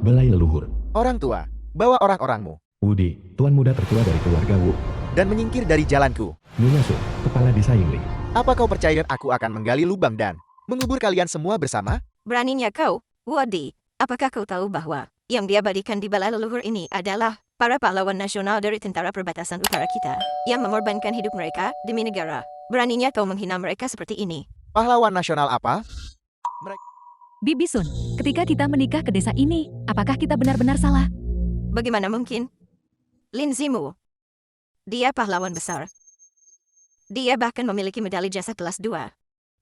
Balai leluhur. Orang tua, bawa orang-orangmu. Udi, tuan muda tertua dari keluarga Wu. Dan menyingkir dari jalanku. Nyonya Su, kepala desa Yingli. Apa kau percaya aku akan menggali lubang dan mengubur kalian semua bersama? Beraninya kau, Wadi. Apakah kau tahu bahwa yang diabadikan di balai leluhur ini adalah para pahlawan nasional dari tentara perbatasan utara kita yang mengorbankan hidup mereka demi negara. Beraninya kau menghina mereka seperti ini. Pahlawan nasional apa? Bibi Sun, ketika kita menikah ke desa ini, apakah kita benar-benar salah? Bagaimana mungkin? Lin Zimu. Dia pahlawan besar. Dia bahkan memiliki medali jasa kelas 2.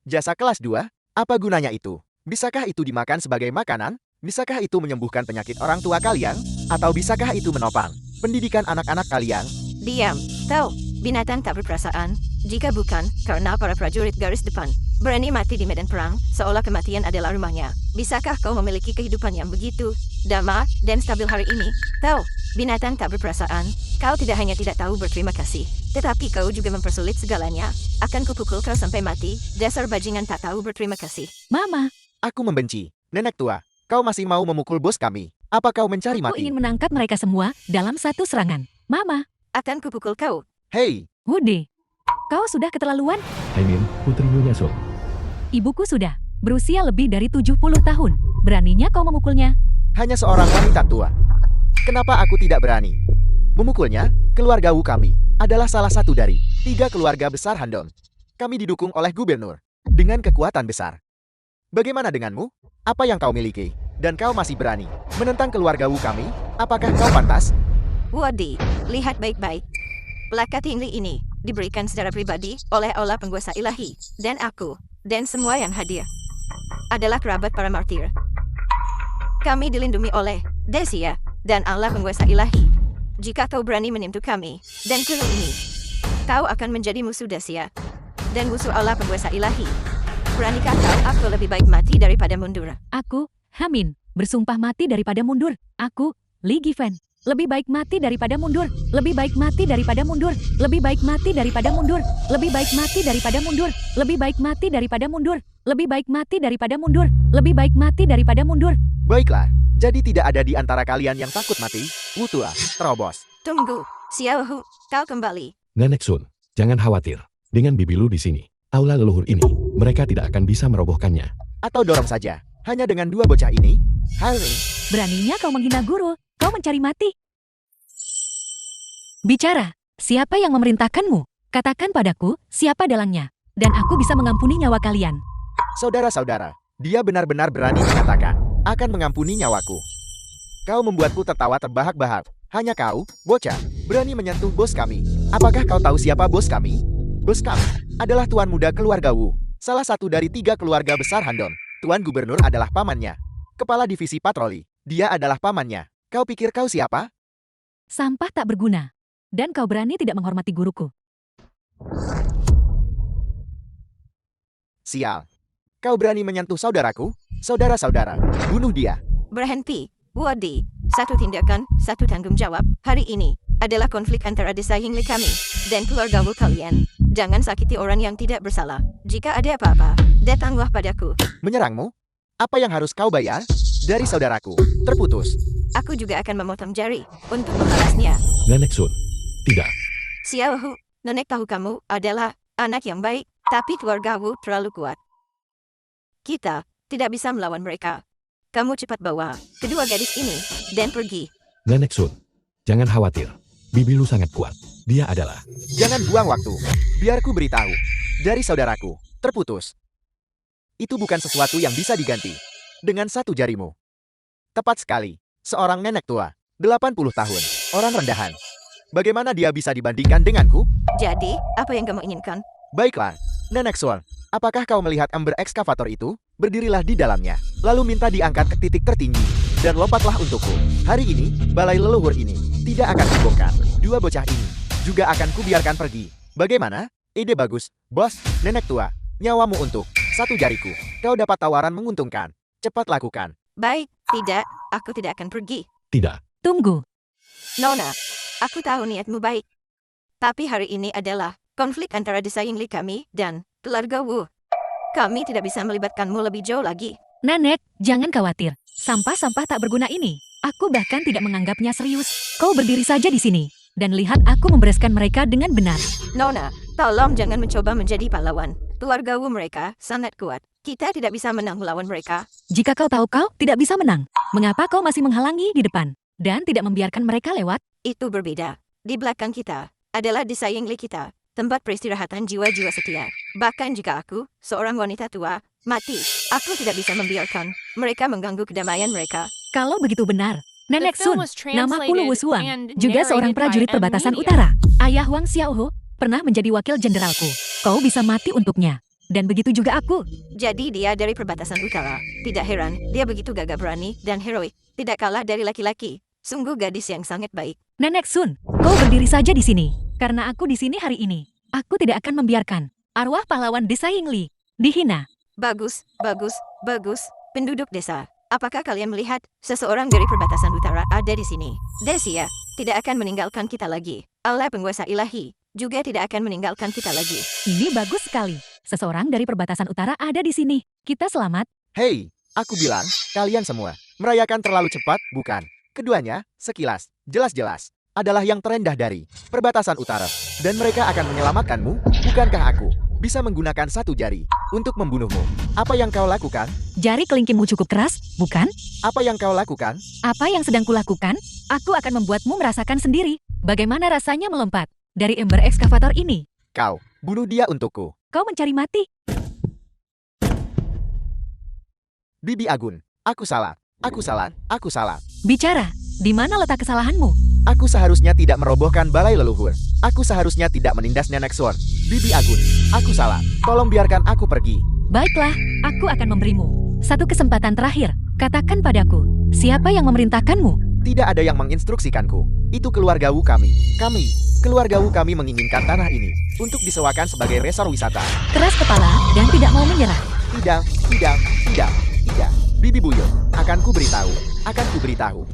Jasa kelas 2? Apa gunanya itu? Bisakah itu dimakan sebagai makanan? Bisakah itu menyembuhkan penyakit orang tua kalian? Atau bisakah itu menopang pendidikan anak-anak kalian? Diam. Tahu, binatang tak berperasaan. Jika bukan, karena para prajurit garis depan berani mati di medan perang, seolah kematian adalah rumahnya. Bisakah kau memiliki kehidupan yang begitu damai dan stabil hari ini? Tahu, binatang tak berperasaan. Kau tidak hanya tidak tahu berterima kasih, tetapi kau juga mempersulit segalanya. Akan kupukul kau sampai mati, dasar bajingan tak tahu berterima kasih. Mama, Aku membenci. Nenek tua, kau masih mau memukul bos kami. Apa kau mencari aku mati? ingin menangkap mereka semua dalam satu serangan. Mama, Akan kupukul kau. Hei, Wudi, kau sudah keterlaluan. Aimin, putri Nyonya Su. Ibuku sudah berusia lebih dari 70 tahun. Beraninya kau memukulnya? hanya seorang wanita tua. Kenapa aku tidak berani memukulnya? Keluarga Wu kami adalah salah satu dari 3 keluarga besar Handong. Kami didukung oleh gubernur dengan kekuatan besar. Bagaimana denganmu? Apa yang kau miliki? Dan kau masih berani menentang keluarga Wu kami? Apakah kau pantas? Wadi, lihat baik-baik. Plakat tinggi ini diberikan secara pribadi oleh Allah penguasa ilahi, dan aku, dan semua yang hadir adalah kerabat para martir. Kami dilindungi oleh Desia dan Allah penguasa ilahi. Jika kau berani menyentuh kami dan kuil ini, kau akan menjadi musuh Desia dan musuh Allah penguasa ilahi. Beranikah kau? Aku lebih baik mati daripada mundur. Aku, Hamin, bersumpah mati daripada mundur. Aku, Li Given, lebih baik mati daripada mundur. Lebih baik mati daripada mundur. Lebih baik mati daripada mundur. Lebih baik mati daripada mundur. Lebih baik mati daripada mundur. Lebih baik mati daripada mundur. Lebih baik mati daripada mundur. Baiklah, jadi tidak ada di antara kalian yang takut mati. Wu tua, terobos. Tunggu, Xiao Hu, kau kembali. Nenek Sun, jangan khawatir. Dengan bibi Lu di sini, aula leluhur ini, mereka tidak akan bisa merobohkannya. Atau dorong saja. Hanya dengan 2 bocah ini? Hal Beraninya kau menghina guru. Kau mencari mati. Bicara, siapa yang memerintahkanmu? Katakan padaku, siapa dalangnya. Dan aku bisa mengampuni nyawa kalian. saudara-saudara, dia benar-benar berani mengatakan akan mengampuni nyawaku. Kau membuatku tertawa terbahak-bahak. Hanya kau, bocah, berani menyentuh bos kami. Apakah kau tahu siapa bos kami? Bos kami adalah tuan muda keluarga Wu, salah satu dari 3 keluarga besar Handong. Tuan gubernur adalah pamannya. Kepala divisi patroli, dia adalah pamannya. Kau pikir kau siapa? Sampah tak berguna. Dan kau berani tidak menghormati guruku. Sial. Kau berani menyentuh saudaraku? Saudara-saudara, bunuh dia. Berhenti, Wadi. Satu tindakan, satu tanggung jawab. Hari ini adalah konflik antara desa Yingli kami dan keluarga Wu kalian. Jangan sakiti orang yang tidak bersalah. Jika ada apa-apa, datanglah padaku. Menyerangmu? Apa yang harus kau bayar? Dari saudaraku, terputus. Aku juga akan memotong jari untuk membalasnya. Nenek Sun, tidak. Xiao Hu, nenek tahu kamu adalah anak yang baik, tapi keluarga Wu terlalu kuat. Kita tidak bisa melawan mereka. Kamu cepat bawa kedua gadis ini dan pergi. Nenek Sun, jangan khawatir. Bibi Lu sangat kuat. Dia adalah... Jangan buang waktu. Biar ku beritahu. Dari saudaraku, terputus. Itu bukan sesuatu yang bisa diganti dengan 1 jarimu. Tepat sekali. Seorang nenek tua, 80 tahun, orang rendahan. Bagaimana dia bisa dibandingkan denganku? Jadi, apa yang kamu inginkan? Baiklah, Nenek Sun, apakah kau melihat ember ekskavator itu? Berdirilah di dalamnya, lalu minta diangkat ke titik tertinggi, dan lompatlah untukku. Hari ini, balai leluhur ini tidak akan kubongkar. 2 bocah ini juga akan kubiarkan pergi. Bagaimana? Ide bagus, bos. Nenek tua, nyawamu untuk 1 jariku. Kau dapat tawaran menguntungkan. Cepat lakukan. Baik, tidak, aku tidak akan pergi. Tidak. Tunggu. Nona, aku tahu niatmu baik. Tapi hari ini adalah konflik antara desa Yingli kami dan keluarga Wu. Kami tidak bisa melibatkanmu lebih jauh lagi. Nenek, jangan khawatir. Sampah-sampah tak berguna ini Aku bahkan tidak menganggapnya serius. Kau berdiri saja di sini. Dan lihat aku membereskan mereka dengan benar. Nona, tolong jangan mencoba menjadi pahlawan. Keluargamu mereka sangat kuat. Kita tidak bisa menang melawan mereka. Jika kau tahu kau tidak bisa menang, mengapa kau masih menghalangi di depan? Dan tidak membiarkan mereka lewat? Itu berbeda. Di belakang kita adalah desa Yingli kita. Tempat peristirahatan jiwa-jiwa setia. Bahkan jika aku, seorang wanita tua, mati, aku tidak bisa membiarkan mereka mengganggu kedamaian mereka. Kalau begitu benar, Nenek Sun, namaku Lu Wushuang, juga juga seorang prajurit perbatasan utara. Ayah Wang Xiaohu pernah menjadi wakil jenderalku. Kau bisa mati untuknya. Dan begitu juga aku. Jadi dia dari perbatasan utara. Tidak heran, dia begitu gagah berani dan heroik. Tidak kalah dari laki-laki. Sungguh gadis yang sangat baik. Nenek Sun, kau berdiri saja di sini. Karena aku di sini hari ini. Aku tidak akan membiarkan arwah pahlawan desa Yingli dihina. Bagus, bagus, bagus. Penduduk desa, apakah kalian melihat seseorang dari perbatasan utara ada di sini? Desia tidak akan meninggalkan kita lagi. Allah penguasa ilahi juga tidak akan meninggalkan kita lagi. Ini bagus sekali. Seseorang dari perbatasan utara ada di sini. Kita selamat. Hei, aku bilang, kalian semua merayakan terlalu cepat, bukan? Keduanya, sekilas, jelas-jelas, adalah yang terendah dari perbatasan utara. Dan mereka akan menyelamatkanmu, bukankah aku bisa menggunakan satu jari untuk membunuhmu? Apa yang kau lakukan? Jari kelingkingmu cukup keras, bukan? Apa yang kau lakukan? Apa yang sedang kulakukan? Aku akan membuatmu merasakan sendiri. Bagaimana rasanya melompat dari ember ekskavator ini? Kau bunuh dia untukku. Kau mencari mati. Bibi Agun, aku salah. Aku salah. Aku salah. Bicara, di mana letak kesalahanmu? Aku seharusnya tidak merobohkan balai leluhur. Aku seharusnya tidak menindas Nenek Sun. Bibi Agun, aku salah. Tolong biarkan aku pergi. Baiklah, aku akan memberimu satu kesempatan terakhir. Katakan padaku, siapa yang memerintahkanmu? Tidak ada yang menginstruksikanku. Itu keluarga Wu kami. Keluarga Wu kami menginginkan tanah ini untuk disewakan sebagai resor wisata. Keras kepala dan tidak mau menyerah. Tidak. Bibi Buyut, akan ku beritahu.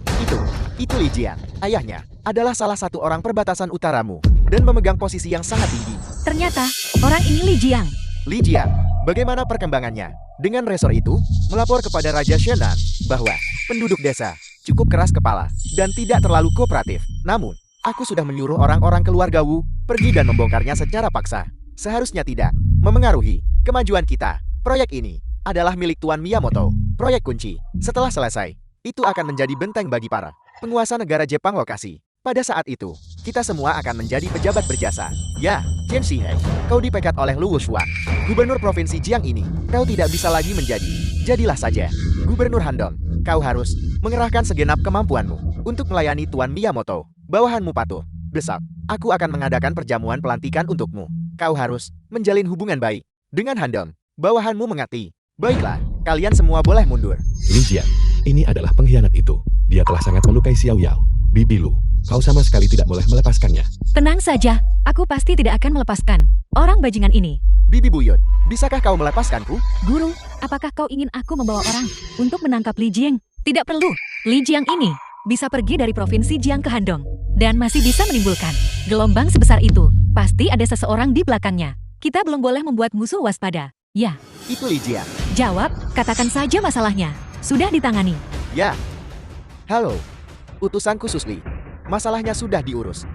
Itu Li Jian, ayahnya, adalah salah satu orang perbatasan utaramu dan memegang posisi yang sangat tinggi. Ternyata, orang ini Li Jiang. Li Jian, bagaimana perkembangannya? Dengan resor itu, melapor kepada Raja Shenan bahwa penduduk desa cukup keras kepala dan tidak terlalu kooperatif. Namun, aku sudah menyuruh orang-orang keluarga Wu pergi dan membongkarnya secara paksa. Seharusnya tidak memengaruhi kemajuan kita. Proyek ini adalah milik Tuan Miyamoto. Proyek kunci. Setelah selesai, itu akan menjadi benteng bagi para penguasa negara Jepang lokasi. Pada saat itu, kita semua akan menjadi pejabat berjasa. Ya, Chen Shihei, kau dipecat oleh Lu Wushuang, gubernur provinsi Jiang ini. Kau tidak bisa lagi menjadi. Jadilah saja Gubernur Handong. Kau harus mengerahkan segenap kemampuanmu untuk melayani Tuan Miyamoto. Bawahanmu patuh. Besok, aku akan mengadakan perjamuan pelantikan untukmu. Kau harus menjalin hubungan baik dengan Handong. Bawahanmu mengerti. Baiklah, kalian semua boleh mundur. Li Jian, ini adalah pengkhianat itu. Dia telah sangat melukai Xiao Yao. Bibi Lu, kau sama sekali tidak boleh melepaskannya. Tenang saja, aku pasti tidak akan melepaskan orang bajingan ini. Bibi Buyut, bisakah kau melepaskanku? Guru, apakah kau ingin aku membawa orang untuk menangkap Li Jiang? Tidak perlu. Li Jiang ini bisa pergi dari provinsi Jiang ke Handong dan masih bisa menimbulkan gelombang sebesar itu. Pasti ada seseorang di belakangnya. Kita belum boleh membuat musuh waspada. Ya. Itu Li Jian. Jawab, katakan saja masalahnya. Sudah ditangani. Ya. Halo. Utusan khusus Li. Masalahnya sudah diurus.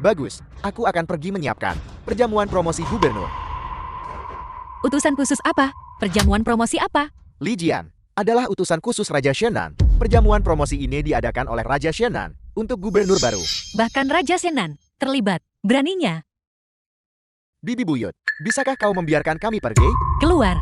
Bagus, aku akan pergi menyiapkan perjamuan promosi gubernur. Utusan khusus apa? Perjamuan promosi apa? Li Jian adalah utusan khusus Raja Shenan. Perjamuan promosi ini diadakan oleh Raja Shenan untuk gubernur baru. Bahkan Raja Shenan terlibat. Beraninya. Bibi Buyut, bisakah kau membiarkan kami pergi? Keluar.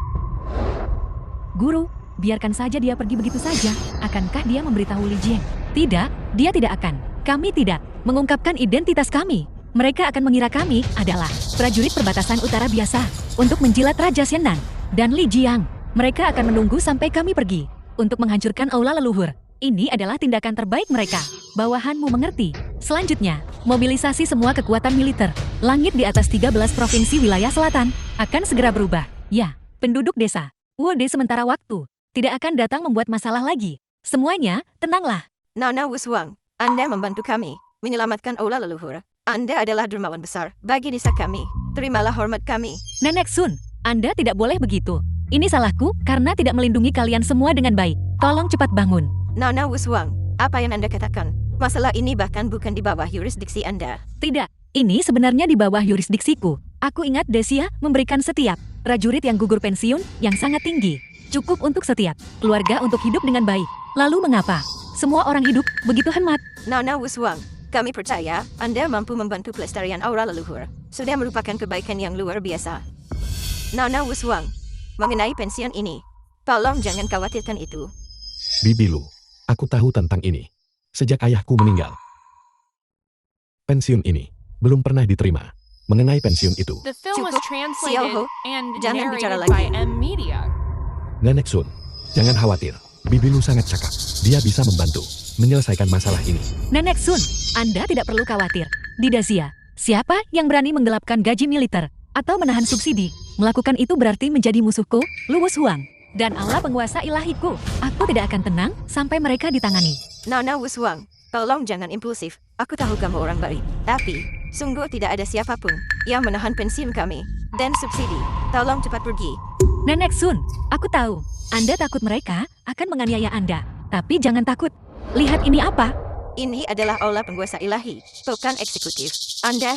Guru, biarkan saja dia pergi begitu saja. Akankah dia memberitahu Li Jiang? Tidak, dia tidak akan. Kami tidak mengungkapkan identitas kami. Mereka akan mengira kami adalah prajurit perbatasan utara biasa untuk menjilat Raja Shenan dan Li Jiang. Mereka akan menunggu sampai kami pergi untuk menghancurkan aula leluhur. Ini adalah tindakan terbaik mereka. Bawahanmu mengerti. Selanjutnya, mobilisasi semua kekuatan militer. Langit di atas 13 provinsi wilayah selatan akan segera berubah. Ya, penduduk desa Wode sementara waktu tidak akan datang membuat masalah lagi. Semuanya, tenanglah. Nona Wushuang, Anda membantu kami menyelamatkan aula leluhur. Anda adalah dermawan besar bagi desa kami. Terimalah hormat kami. Nenek Sun, Anda tidak boleh begitu. Ini salahku karena tidak melindungi kalian semua dengan baik. Tolong cepat bangun. Nona Wushuang, Apa yang Anda katakan? Masalah ini bahkan bukan di bawah yurisdiksi Anda. Tidak, ini sebenarnya di bawah yurisdiksiku. Aku ingat Desia memberikan setiap prajurit yang gugur pensiun yang sangat tinggi. Cukup untuk setiap keluarga untuk hidup dengan baik. Lalu mengapa semua orang hidup begitu hemat? Nona Wuswang, kami percaya Anda mampu membantu pelestarian aura leluhur. Sudah merupakan kebaikan yang luar biasa. Nona Wuswang, mengenai pensiun ini, tolong jangan khawatirkan itu. Bibi Lu, aku tahu tentang ini. Sejak ayahku meninggal. Pensiun ini belum pernah diterima. Mengenai pensiun itu, The film was Cukup, translated Xiao Ho. and Jangan bicara narrated by lagi. M Media. Nenek Sun, jangan khawatir. Bibi Lu sangat cakap. Dia bisa membantu menyelesaikan masalah ini. Nenek Sun, Anda tidak perlu khawatir. Di Dacia, siapa yang berani menggelapkan gaji militer atau menahan subsidi? Melakukan itu berarti menjadi musuhku, Lu Wushuang. Dan Allah penguasa ilahiku. Aku tidak akan tenang sampai mereka ditangani. Nona Wuswang, tolong jangan impulsif. Aku tahu kamu orang baik. Tapi, sungguh tidak ada siapapun yang menahan pensiun kami. Dan subsidi, tolong cepat pergi. Nenek Sun, aku tahu. Anda takut mereka akan menganiaya Anda. Tapi jangan takut. Lihat ini apa? Ini adalah aula penguasa ilahi, bukan eksekutif. Anda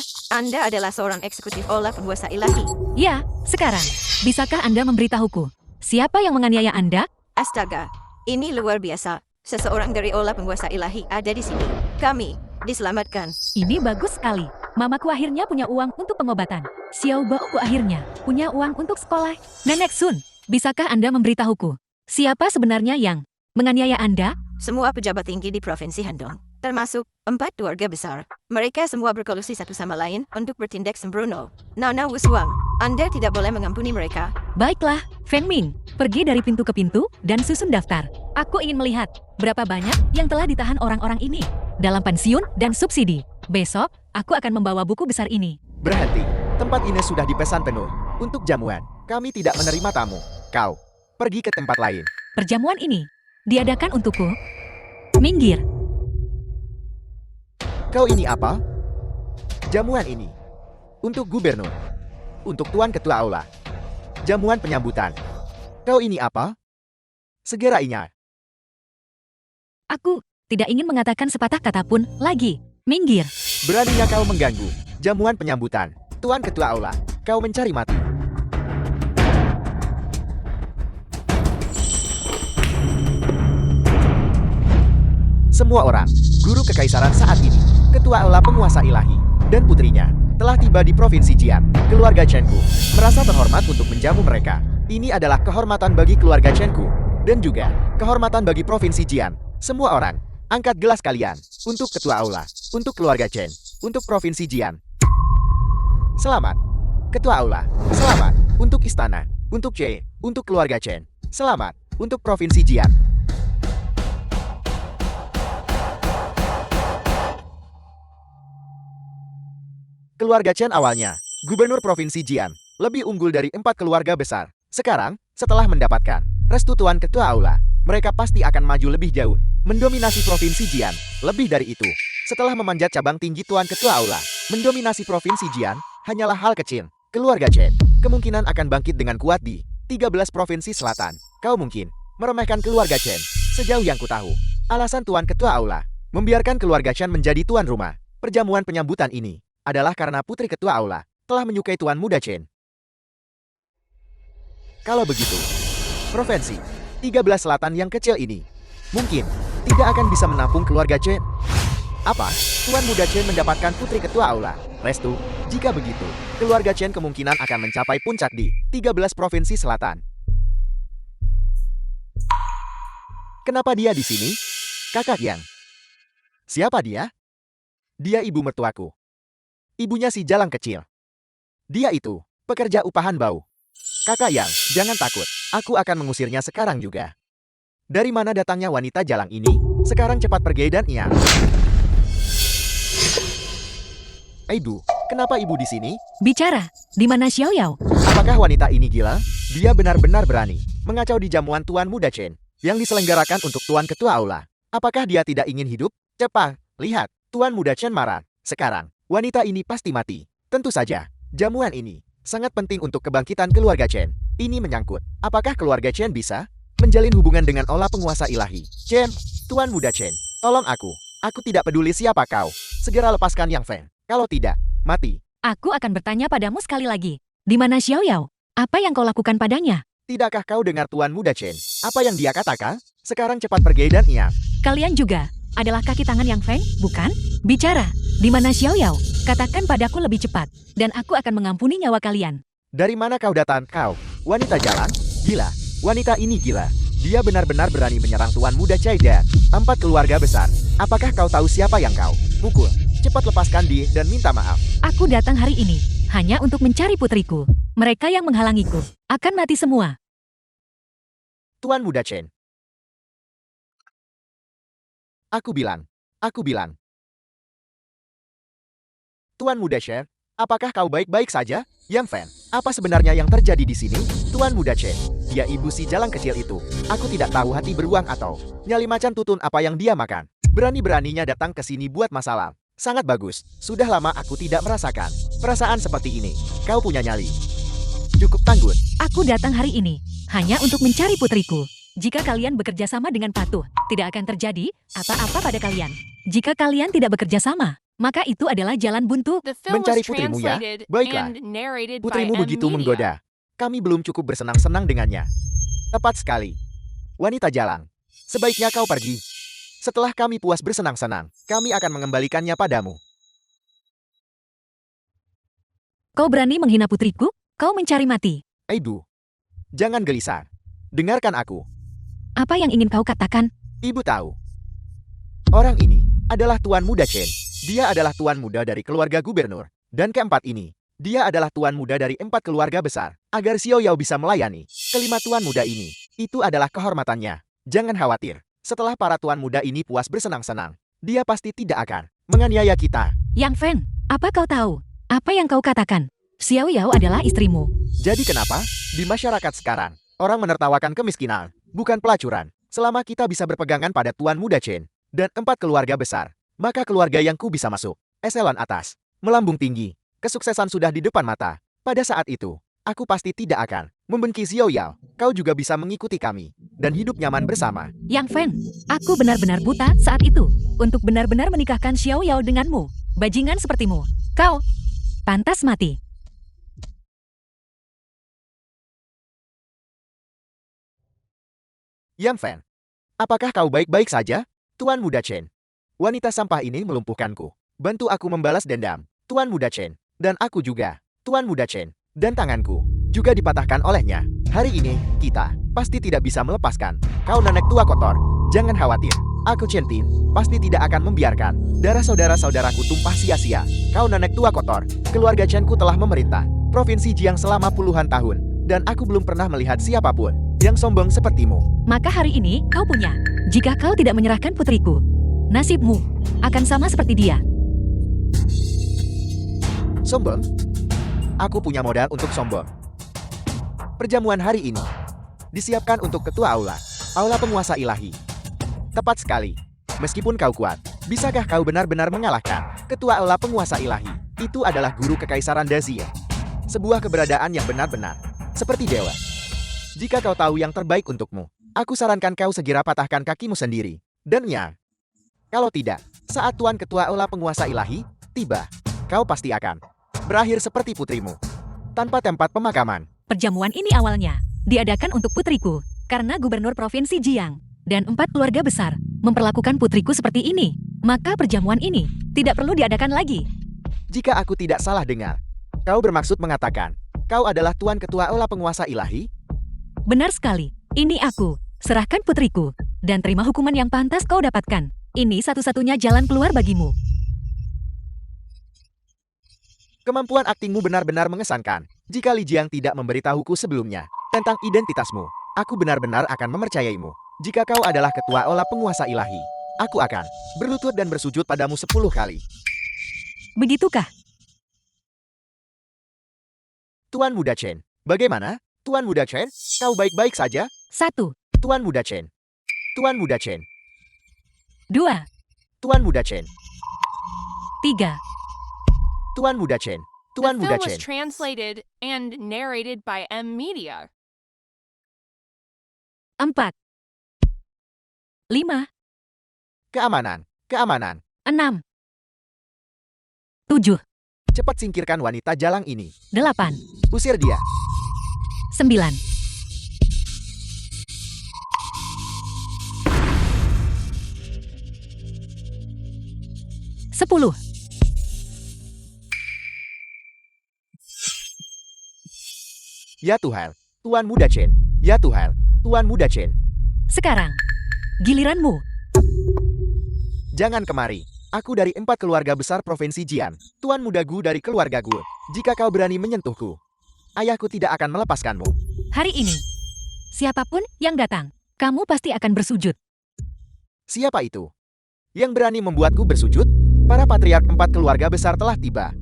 adalah seorang eksekutif aula penguasa ilahi. Ya, sekarang. Bisakah Anda memberitahuku? Siapa yang menganiaya Anda? Astaga, ini luar biasa. Seseorang dari aula penguasa ilahi ada di sini. Kami diselamatkan. Ini bagus sekali. Mamaku akhirnya punya uang untuk pengobatan. Xiao Baoku akhirnya punya uang untuk sekolah. Nenek Sun, bisakah Anda memberitahuku? Siapa sebenarnya yang menganiaya Anda? Semua pejabat tinggi di Provinsi Handong, termasuk 4 keluarga besar. Mereka semua berkolusi satu sama lain untuk bertindak sembrono. Nona Wushuang, Anda tidak boleh mengampuni mereka. Baiklah, Feng Ming, pergi dari pintu ke pintu dan susun daftar. Aku ingin melihat berapa banyak yang telah ditahan orang-orang ini dalam pensiun dan subsidi. Besok, aku akan membawa buku besar ini. Berhenti. Tempat ini sudah dipesan penuh. Untuk jamuan, kami tidak menerima tamu. Kau, pergi ke tempat lain. Perjamuan ini diadakan untukku. Minggir. Kau ini apa? Jamuan ini. Untuk gubernur. Untuk Tuan Ketua Aula. Jamuan penyambutan. Kau ini apa? Segera ingat. Aku tidak ingin mengatakan sepatah kata pun lagi. Minggir. Beraninya kau mengganggu. Jamuan penyambutan. Tuan Ketua Aula. Kau mencari mati. Semua orang, guru kekaisaran saat ini, ketua aula penguasa ilahi, dan putrinya, telah tiba di Provinsi Jian. Keluarga Chenku merasa terhormat untuk menjamu mereka. Ini adalah kehormatan bagi keluarga Chenku, dan juga kehormatan bagi Provinsi Jian. Semua orang, angkat gelas kalian, untuk ketua aula, untuk keluarga Chen, untuk Provinsi Jian. Selamat, ketua aula, selamat, untuk istana, untuk C, untuk keluarga Chen, selamat, untuk Provinsi Jian. Keluarga Chen awalnya, gubernur Provinsi Jian, lebih unggul dari 4 keluarga besar. Sekarang, setelah mendapatkan restu Tuan Ketua Aula, mereka pasti akan maju lebih jauh, mendominasi Provinsi Jian. Lebih dari itu, setelah memanjat cabang tinggi Tuan Ketua Aula, mendominasi Provinsi Jian hanyalah hal kecil. Keluarga Chen kemungkinan akan bangkit dengan kuat di 13 provinsi selatan. Kau mungkin meremehkan keluarga Chen. Sejauh yang kutahu, alasan Tuan Ketua Aula membiarkan keluarga Chen menjadi tuan rumah perjamuan penyambutan ini adalah karena putri ketua aula telah menyukai tuan muda Chen. Kalau begitu, provinsi 13 selatan yang kecil ini mungkin tidak akan bisa menampung keluarga Chen. Apa? Tuan muda Chen mendapatkan putri ketua aula restu? Jika begitu, keluarga Chen kemungkinan akan mencapai puncak di 13 provinsi selatan. Kenapa dia di sini? Kakak Yang. Siapa dia? Dia ibu mertuaku. Ibunya si jalang kecil. Dia itu, pekerja upahan bau. Kakak Yang, jangan takut. Aku akan mengusirnya sekarang juga. Dari mana datangnya wanita jalang ini? Sekarang cepat pergi dan ia. Ibu, kenapa ibu di sini? Bicara, di mana Xiao Yao? Apakah wanita ini gila? Dia benar-benar berani mengacau di jamuan Tuan Muda Chen yang diselenggarakan untuk Tuan Ketua Aula. Apakah dia tidak ingin hidup? Cepat, lihat, Tuan Muda Chen marah. Sekarang, wanita ini pasti mati. Tentu saja, jamuan ini sangat penting untuk kebangkitan keluarga Chen. Ini menyangkut, apakah keluarga Chen bisa menjalin hubungan dengan olah penguasa ilahi? Chen, Tuan Muda Chen, Tolong aku. Aku tidak peduli siapa kau. Segera lepaskan Yang Feng. Kalau tidak, mati. Aku akan bertanya padamu sekali lagi. Di mana Xiao Yao? Apa yang kau lakukan padanya? Tidakkah kau dengar Tuan Muda Chen? Apa yang dia katakan? Sekarang cepat pergi dan ingat. Kalian juga adalah kaki tangan Yang Feng, bukan? Bicara. Di mana Xiao Yao? Katakan padaku lebih cepat. Dan aku akan mengampuni nyawa kalian. Dari mana kau datang, kau? Wanita jalan? Gila. Wanita ini gila. Dia benar-benar berani menyerang Tuan Muda Chai dan 4 keluarga besar. Apakah kau tahu siapa yang kau pukul? Cepat lepaskan dia dan minta maaf. Aku datang hari ini hanya untuk mencari putriku. Mereka yang menghalangiku akan mati semua. Tuan Muda Chen. Aku bilang. Tuan Muda Chen, apakah kau baik-baik saja? Yang Fan, apa sebenarnya yang terjadi di sini? Tuan Muda Chen, dia ibu si jalang kecil itu. Aku tidak tahu hati beruang atau nyali macan tutun apa yang dia makan. Berani-beraninya datang ke sini buat masalah. Sangat bagus, sudah lama aku tidak merasakan perasaan seperti ini. Kau punya nyali. Cukup tangguh. Aku datang hari ini hanya untuk mencari putriku. Jika kalian bekerja sama dengan patuh, tidak akan terjadi apa-apa pada kalian. Jika kalian tidak bekerja sama, maka itu adalah jalan buntu. Mencari putrimu ya? Baiklah. Putrimu begitu menggoda. Kami belum cukup bersenang-senang dengannya. Tepat sekali. Wanita jalang. Sebaiknya kau pergi. Setelah kami puas bersenang-senang, kami akan mengembalikannya padamu. Kau berani menghina putriku? Kau mencari mati. Ibu, jangan gelisah. Dengarkan aku. Apa yang ingin kau katakan? Ibu tahu. Orang ini adalah Tuan Muda Chen. Dia adalah tuan muda dari keluarga gubernur. Dan keempat ini, dia adalah tuan muda dari 4 keluarga besar. Agar Xiao Yao bisa melayani kelima tuan muda ini, itu adalah kehormatannya. Jangan khawatir. Setelah para tuan muda ini puas bersenang-senang, dia pasti tidak akan menganiaya kita. Yang Feng, apa kau tahu? Apa yang kau katakan? Xiao Yao adalah istrimu. Jadi kenapa? Di masyarakat sekarang, orang menertawakan kemiskinan, bukan pelacuran. Selama kita bisa berpegangan pada Tuan Muda Chen dan 4 keluarga besar, maka keluarga yang ku bisa masuk eselon atas, melambung tinggi. Kesuksesan sudah di depan mata. Pada saat itu, aku pasti tidak akan membenci Xiao Yao. Kau juga bisa mengikuti kami dan hidup nyaman bersama. Yang Feng, aku benar-benar buta saat itu untuk benar-benar menikahkan Xiao Yao denganmu. Bajingan sepertimu, kau pantas mati. Yang Fan, apakah kau baik-baik saja? Tuan Muda Chen. Wanita sampah ini melumpuhkanku. Bantu aku membalas dendam. Tuan Muda Chen. Dan aku juga. Tuan Muda Chen. Dan tanganku juga dipatahkan olehnya. Hari ini, kita pasti tidak bisa melepaskan. Kau nenek tua kotor. Jangan khawatir. Aku Chen Tin pasti tidak akan membiarkan darah saudara-saudaraku tumpah sia-sia. Kau nenek tua kotor. Keluarga Chen-ku telah memerintah Provinsi Jiang selama puluhan tahun. Dan aku belum pernah melihat siapapun yang sombong sepertimu. Maka hari ini kau punya. Jika kau tidak menyerahkan putriku, nasibmu akan sama seperti dia. Sombong? Aku punya modal untuk sombong. Perjamuan hari ini disiapkan untuk ketua aula. Aula penguasa ilahi. Tepat sekali. Meskipun kau kuat, bisakah kau benar-benar mengalahkan ketua aula penguasa ilahi? Itu adalah guru kekaisaran Dazie. Sebuah keberadaan yang benar-benar seperti dewa. Jika kau tahu yang terbaik untukmu, aku sarankan kau segera patahkan kakimu sendiri. Dan ya, kalau tidak, saat Tuan Ketua Aula Penguasa Ilahi tiba, kau pasti akan berakhir seperti putrimu, tanpa tempat pemakaman. Perjamuan ini awalnya diadakan untuk putriku, karena gubernur Provinsi Jiang dan 4 keluarga besar memperlakukan putriku seperti ini. Maka perjamuan ini tidak perlu diadakan lagi. Jika aku tidak salah dengar, kau bermaksud mengatakan, kau adalah Tuan Ketua Aula Penguasa Ilahi? Benar sekali. Ini aku. Serahkan putriku. Dan terima hukuman yang pantas kau dapatkan. Ini satu-satunya jalan keluar bagimu. Kemampuan aktingmu benar-benar mengesankan. Jika Li Jiang tidak memberitahuku sebelumnya tentang identitasmu, aku benar-benar akan mempercayaimu. Jika kau adalah Ketua Aula Penguasa Ilahi, aku akan berlutut dan bersujud padamu 10 kali. Begitukah? Tuan Muda Chen, bagaimana? Tuan Muda Chen, kau baik-baik saja? 1, Tuan Muda Chen. Tuan Muda Chen. 2, Tuan Muda Chen. 3, Tuan Muda Chen. Tuan The Muda film was Chen. translated and narrated by M Media. 4, 5, Keamanan, keamanan. 6, 7, Cepat singkirkan wanita jalang ini. 8, Usir dia. 9, 10. Ya Tuhan, Tuan Muda Chen. Ya Tuhan, Tuan Muda Chen. Sekarang, giliranmu. Jangan kemari. Aku dari 4 keluarga besar Provinsi Jian. Tuan Muda Gu dari keluarga Gu. Jika kau berani menyentuhku, ayahku tidak akan melepaskanmu. Hari ini, siapapun yang datang, kamu pasti akan bersujud. Siapa itu? Yang berani membuatku bersujud? Para patriark 4 keluarga besar telah tiba.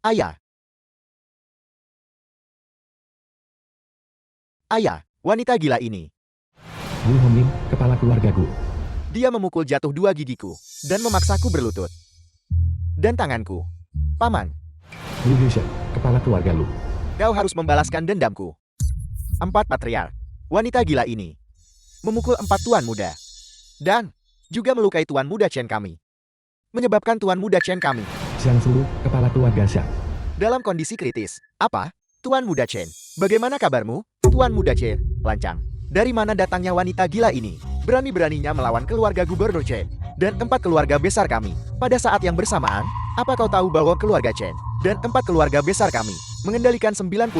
Ayah. Ayah, wanita gila ini. Gu Hongmin, kepala keluarga Gu. Dia memukul jatuh 2 gigiku dan memaksaku berlutut. Dan tanganku. Paman, Lu Yushen, kepala keluarga Lu. kau harus membalaskan dendamku. 4 patriark. Wanita gila ini memukul 4 tuan muda. Dan juga melukai tuan muda Chen kami. Menyebabkan tuan muda Chen kami Xiang Sulu, kepala keluarga Xiang. dalam kondisi kritis. Apa? Tuan Muda Chen, bagaimana kabarmu? Tuan Muda Chen, lancang. Dari mana datangnya wanita gila ini? Berani-beraninya melawan keluarga Gubernur Chen dan 4 keluarga besar kami. Pada saat yang bersamaan, apa kau tahu bahwa keluarga Chen dan 4 keluarga besar kami mengendalikan 90%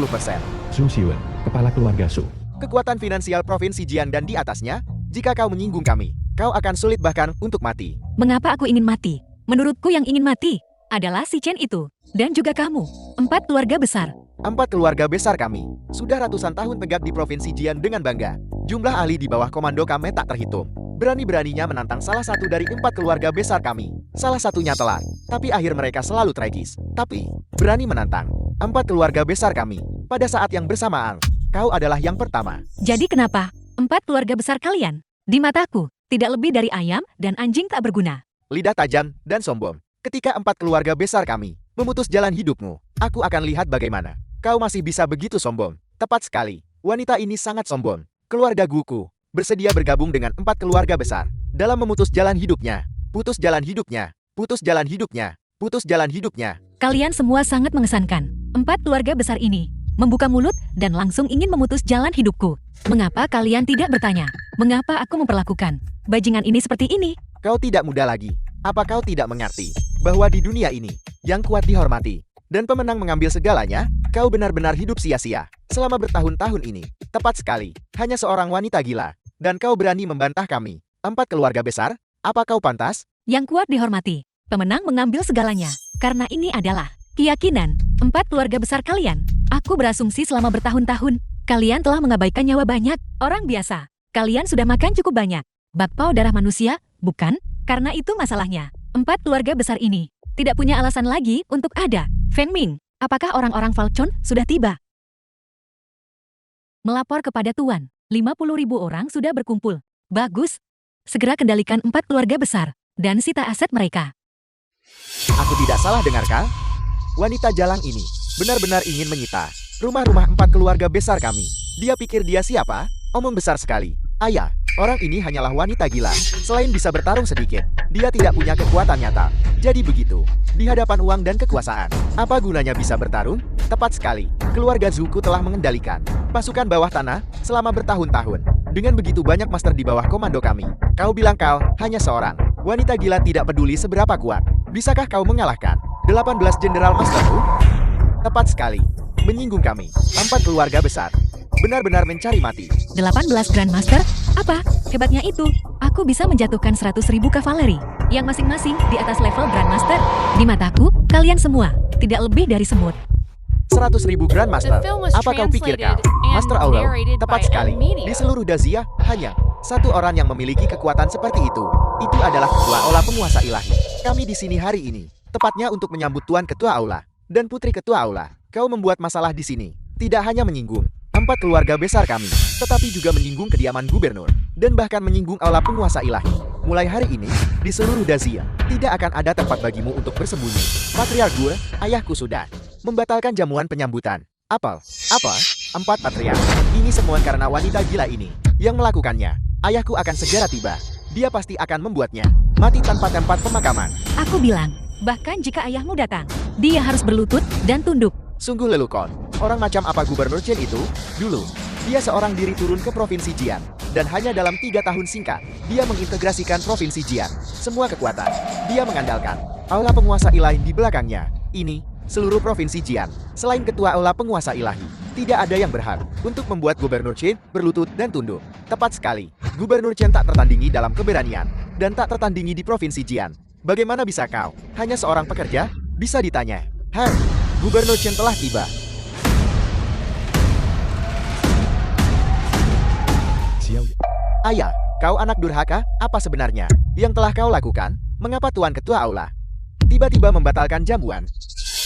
Su Xiwen, kepala keluarga Su. kekuatan finansial Provinsi Jian dan di atasnya? Jika kau menyinggung kami, kau akan sulit bahkan untuk mati. Mengapa aku ingin mati? Menurutku yang ingin mati adalah si Chen itu. Dan juga kamu. 4 keluarga besar. 4 keluarga besar kami sudah ratusan tahun tegak di Provinsi Jian dengan bangga. Jumlah ahli di bawah komando kami tak terhitung. Berani-beraninya menantang salah satu dari 4 keluarga besar kami. Salah satunya telat, tapi akhir mereka selalu tragis. Tapi, berani menantang 4 keluarga besar kami. Pada saat yang bersamaan, kau adalah yang pertama. Jadi kenapa? 4 keluarga besar kalian, di mataku, tidak lebih dari ayam dan anjing tak berguna. Lidah tajam dan sombong. Ketika 4 keluarga besar kami memutus jalan hidupmu, aku akan lihat bagaimana kau masih bisa begitu sombong. Tepat sekali, wanita ini sangat sombong. Keluarga Guku bersedia bergabung dengan 4 keluarga besar dalam memutus jalan hidupnya. Putus jalan hidupnya, putus jalan hidupnya, putus jalan hidupnya. Kalian semua sangat mengesankan. 4 keluarga besar ini membuka mulut dan langsung ingin memutus jalan hidupku. Mengapa kalian tidak bertanya? Mengapa aku memperlakukan bajingan ini seperti ini? Kau tidak muda lagi. Apa kau tidak mengerti bahwa di dunia ini yang kuat dihormati dan pemenang mengambil segalanya? Kau benar-benar hidup sia-sia selama bertahun-tahun ini. Tepat sekali, hanya seorang wanita gila. Dan kau berani membantah kami. 4 keluarga besar? Apa kau pantas? Yang kuat dihormati, pemenang mengambil segalanya. Karena ini adalah keyakinan 4 keluarga besar kalian. Aku berasumsi selama bertahun-tahun, kalian telah mengabaikan nyawa banyak orang biasa. Kalian sudah makan cukup banyak bakpao darah manusia, bukan? Karena itu masalahnya. 4 keluarga besar ini tidak punya alasan lagi untuk ada. Feng Ming, apakah orang-orang Falcon sudah tiba? Melapor kepada Tuan, 50.000 orang sudah berkumpul. Bagus. Segera kendalikan 4 keluarga besar dan sita aset mereka. Aku tidak salah dengarkah? Wanita jalang ini benar-benar ingin menyita rumah-rumah 4 keluarga besar kami. Dia pikir dia siapa? Omong besar sekali. Ayah, orang ini hanyalah wanita gila. Selain bisa bertarung sedikit, dia tidak punya kekuatan nyata. Jadi begitu, di hadapan uang dan kekuasaan, apa gunanya bisa bertarung? Tepat sekali, keluarga Zuku telah mengendalikan pasukan bawah tanah selama bertahun-tahun. Dengan begitu banyak master di bawah komando kami. Kau bilang kau hanya seorang wanita gila tidak peduli seberapa kuat. Bisakah kau mengalahkan 18 jenderal masterku? Tepat sekali, menyinggung kami. 4 keluarga besar benar-benar mencari mati. 18 Grandmaster? Apa? Hebatnya itu, aku bisa menjatuhkan 100.000 kavaleri, yang masing-masing di atas level Grandmaster. Di mataku, kalian semua tidak lebih dari semut. 100.000 Grandmaster. The film was Apa kau pikir kau? translated and Master Aula, narrated tepat by sekali. M-Media. Di seluruh Dazia, hanya satu orang yang memiliki kekuatan seperti itu. Itu adalah Ketua Aula Penguasa Ilahi. Kami di sini hari ini, tepatnya untuk menyambut Tuan Ketua Aula dan Putri Ketua Aula. Kau membuat masalah di sini. Tidak hanya menyinggung 4 keluarga besar kami, tetapi juga menyinggung kediaman gubernur, dan bahkan menyinggung Aula Penguasa Ilahi. Mulai hari ini, di seluruh Dazia, tidak akan ada tempat bagimu untuk bersembunyi. Patriark gue, ayahku sudah membatalkan jamuan penyambutan. Apa? Apa? 4 Patria. Ini semua karena wanita gila ini yang melakukannya. Ayahku akan segera tiba. Dia pasti akan membuatnya mati tanpa tempat pemakaman. Aku bilang, bahkan jika ayahmu datang, dia harus berlutut dan tunduk. Sungguh lelukon. Orang macam apa Gubernur Chen itu? Dulu, dia seorang diri turun ke Provinsi Jian. Dan hanya dalam 3 tahun singkat, dia mengintegrasikan Provinsi Jian. Semua kekuatan, dia mengandalkan aula penguasa ilahi di belakangnya. Ini, seluruh Provinsi Jian. Selain ketua aula penguasa ilahi, tidak ada yang berhak untuk membuat Gubernur Chen berlutut dan tunduk. Tepat sekali, Gubernur Chen tak tertandingi dalam keberanian, dan tak tertandingi di Provinsi Jian. Bagaimana bisa kau, hanya seorang pekerja, bisa ditanya? Gubernur Chen telah tiba. Xiao Yao. Ayah, kau anak durhaka, apa sebenarnya yang telah kau lakukan? Mengapa Tuan Ketua Aula tiba-tiba membatalkan jamuan?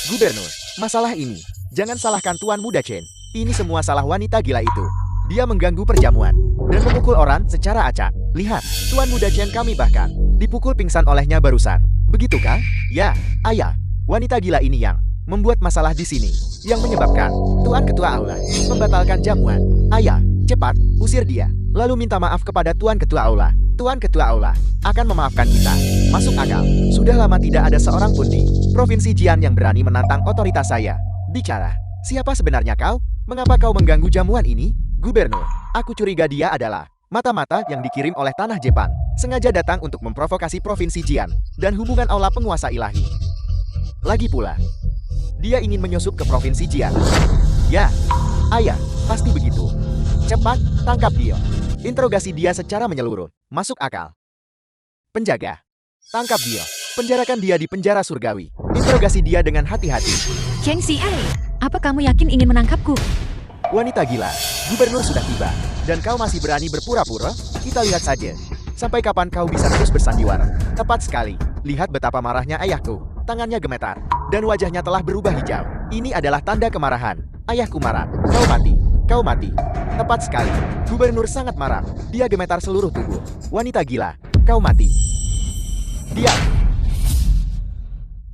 Gubernur, masalah ini, jangan salahkan Tuan Muda Chen. Ini semua salah wanita gila itu. Dia mengganggu perjamuan dan memukul orang secara acak. Lihat, Tuan Muda Chen kami bahkan dipukul pingsan olehnya barusan. Begitukah? Ya, ayah, wanita gila ini yang membuat masalah di sini, yang menyebabkan Tuan Ketua Aula membatalkan jamuan. Ayah, cepat usir dia, lalu minta maaf kepada Tuan Ketua Aula. Tuan Ketua Aula akan memaafkan kita. Masuk akal. Sudah lama tidak ada seorang pun di Provinsi Jian yang berani menantang otoritas saya. Bicara, siapa sebenarnya kau? Mengapa kau mengganggu jamuan ini? Gubernur, aku curiga dia adalah mata-mata yang dikirim oleh tanah Jepang, sengaja datang untuk memprovokasi Provinsi Jian dan hubungan aula penguasa ilahi. Lagi pula, dia ingin menyusup ke Provinsi Jian. Ya, ayah, pasti begitu. Cepat, tangkap dia. Interogasi dia secara menyeluruh. Masuk akal. Penjaga, tangkap dia. Penjarakan dia di penjara surgawi. Interogasi dia dengan hati-hati. Chen Xiai, apa kamu yakin ingin menangkapku? Wanita gila, Gubernur sudah tiba. Dan kau masih berani berpura-pura? Kita lihat saja. Sampai kapan kau bisa terus bersandiwara? Tepat sekali. Lihat betapa marahnya ayahku. Tangannya gemetar. Dan wajahnya telah berubah hijau. Ini adalah tanda kemarahan. Ayahku marah. Kau mati. Kau mati. Tepat sekali. Gubernur sangat marah. Dia gemetar seluruh tubuh. Wanita gila, kau mati. Diam.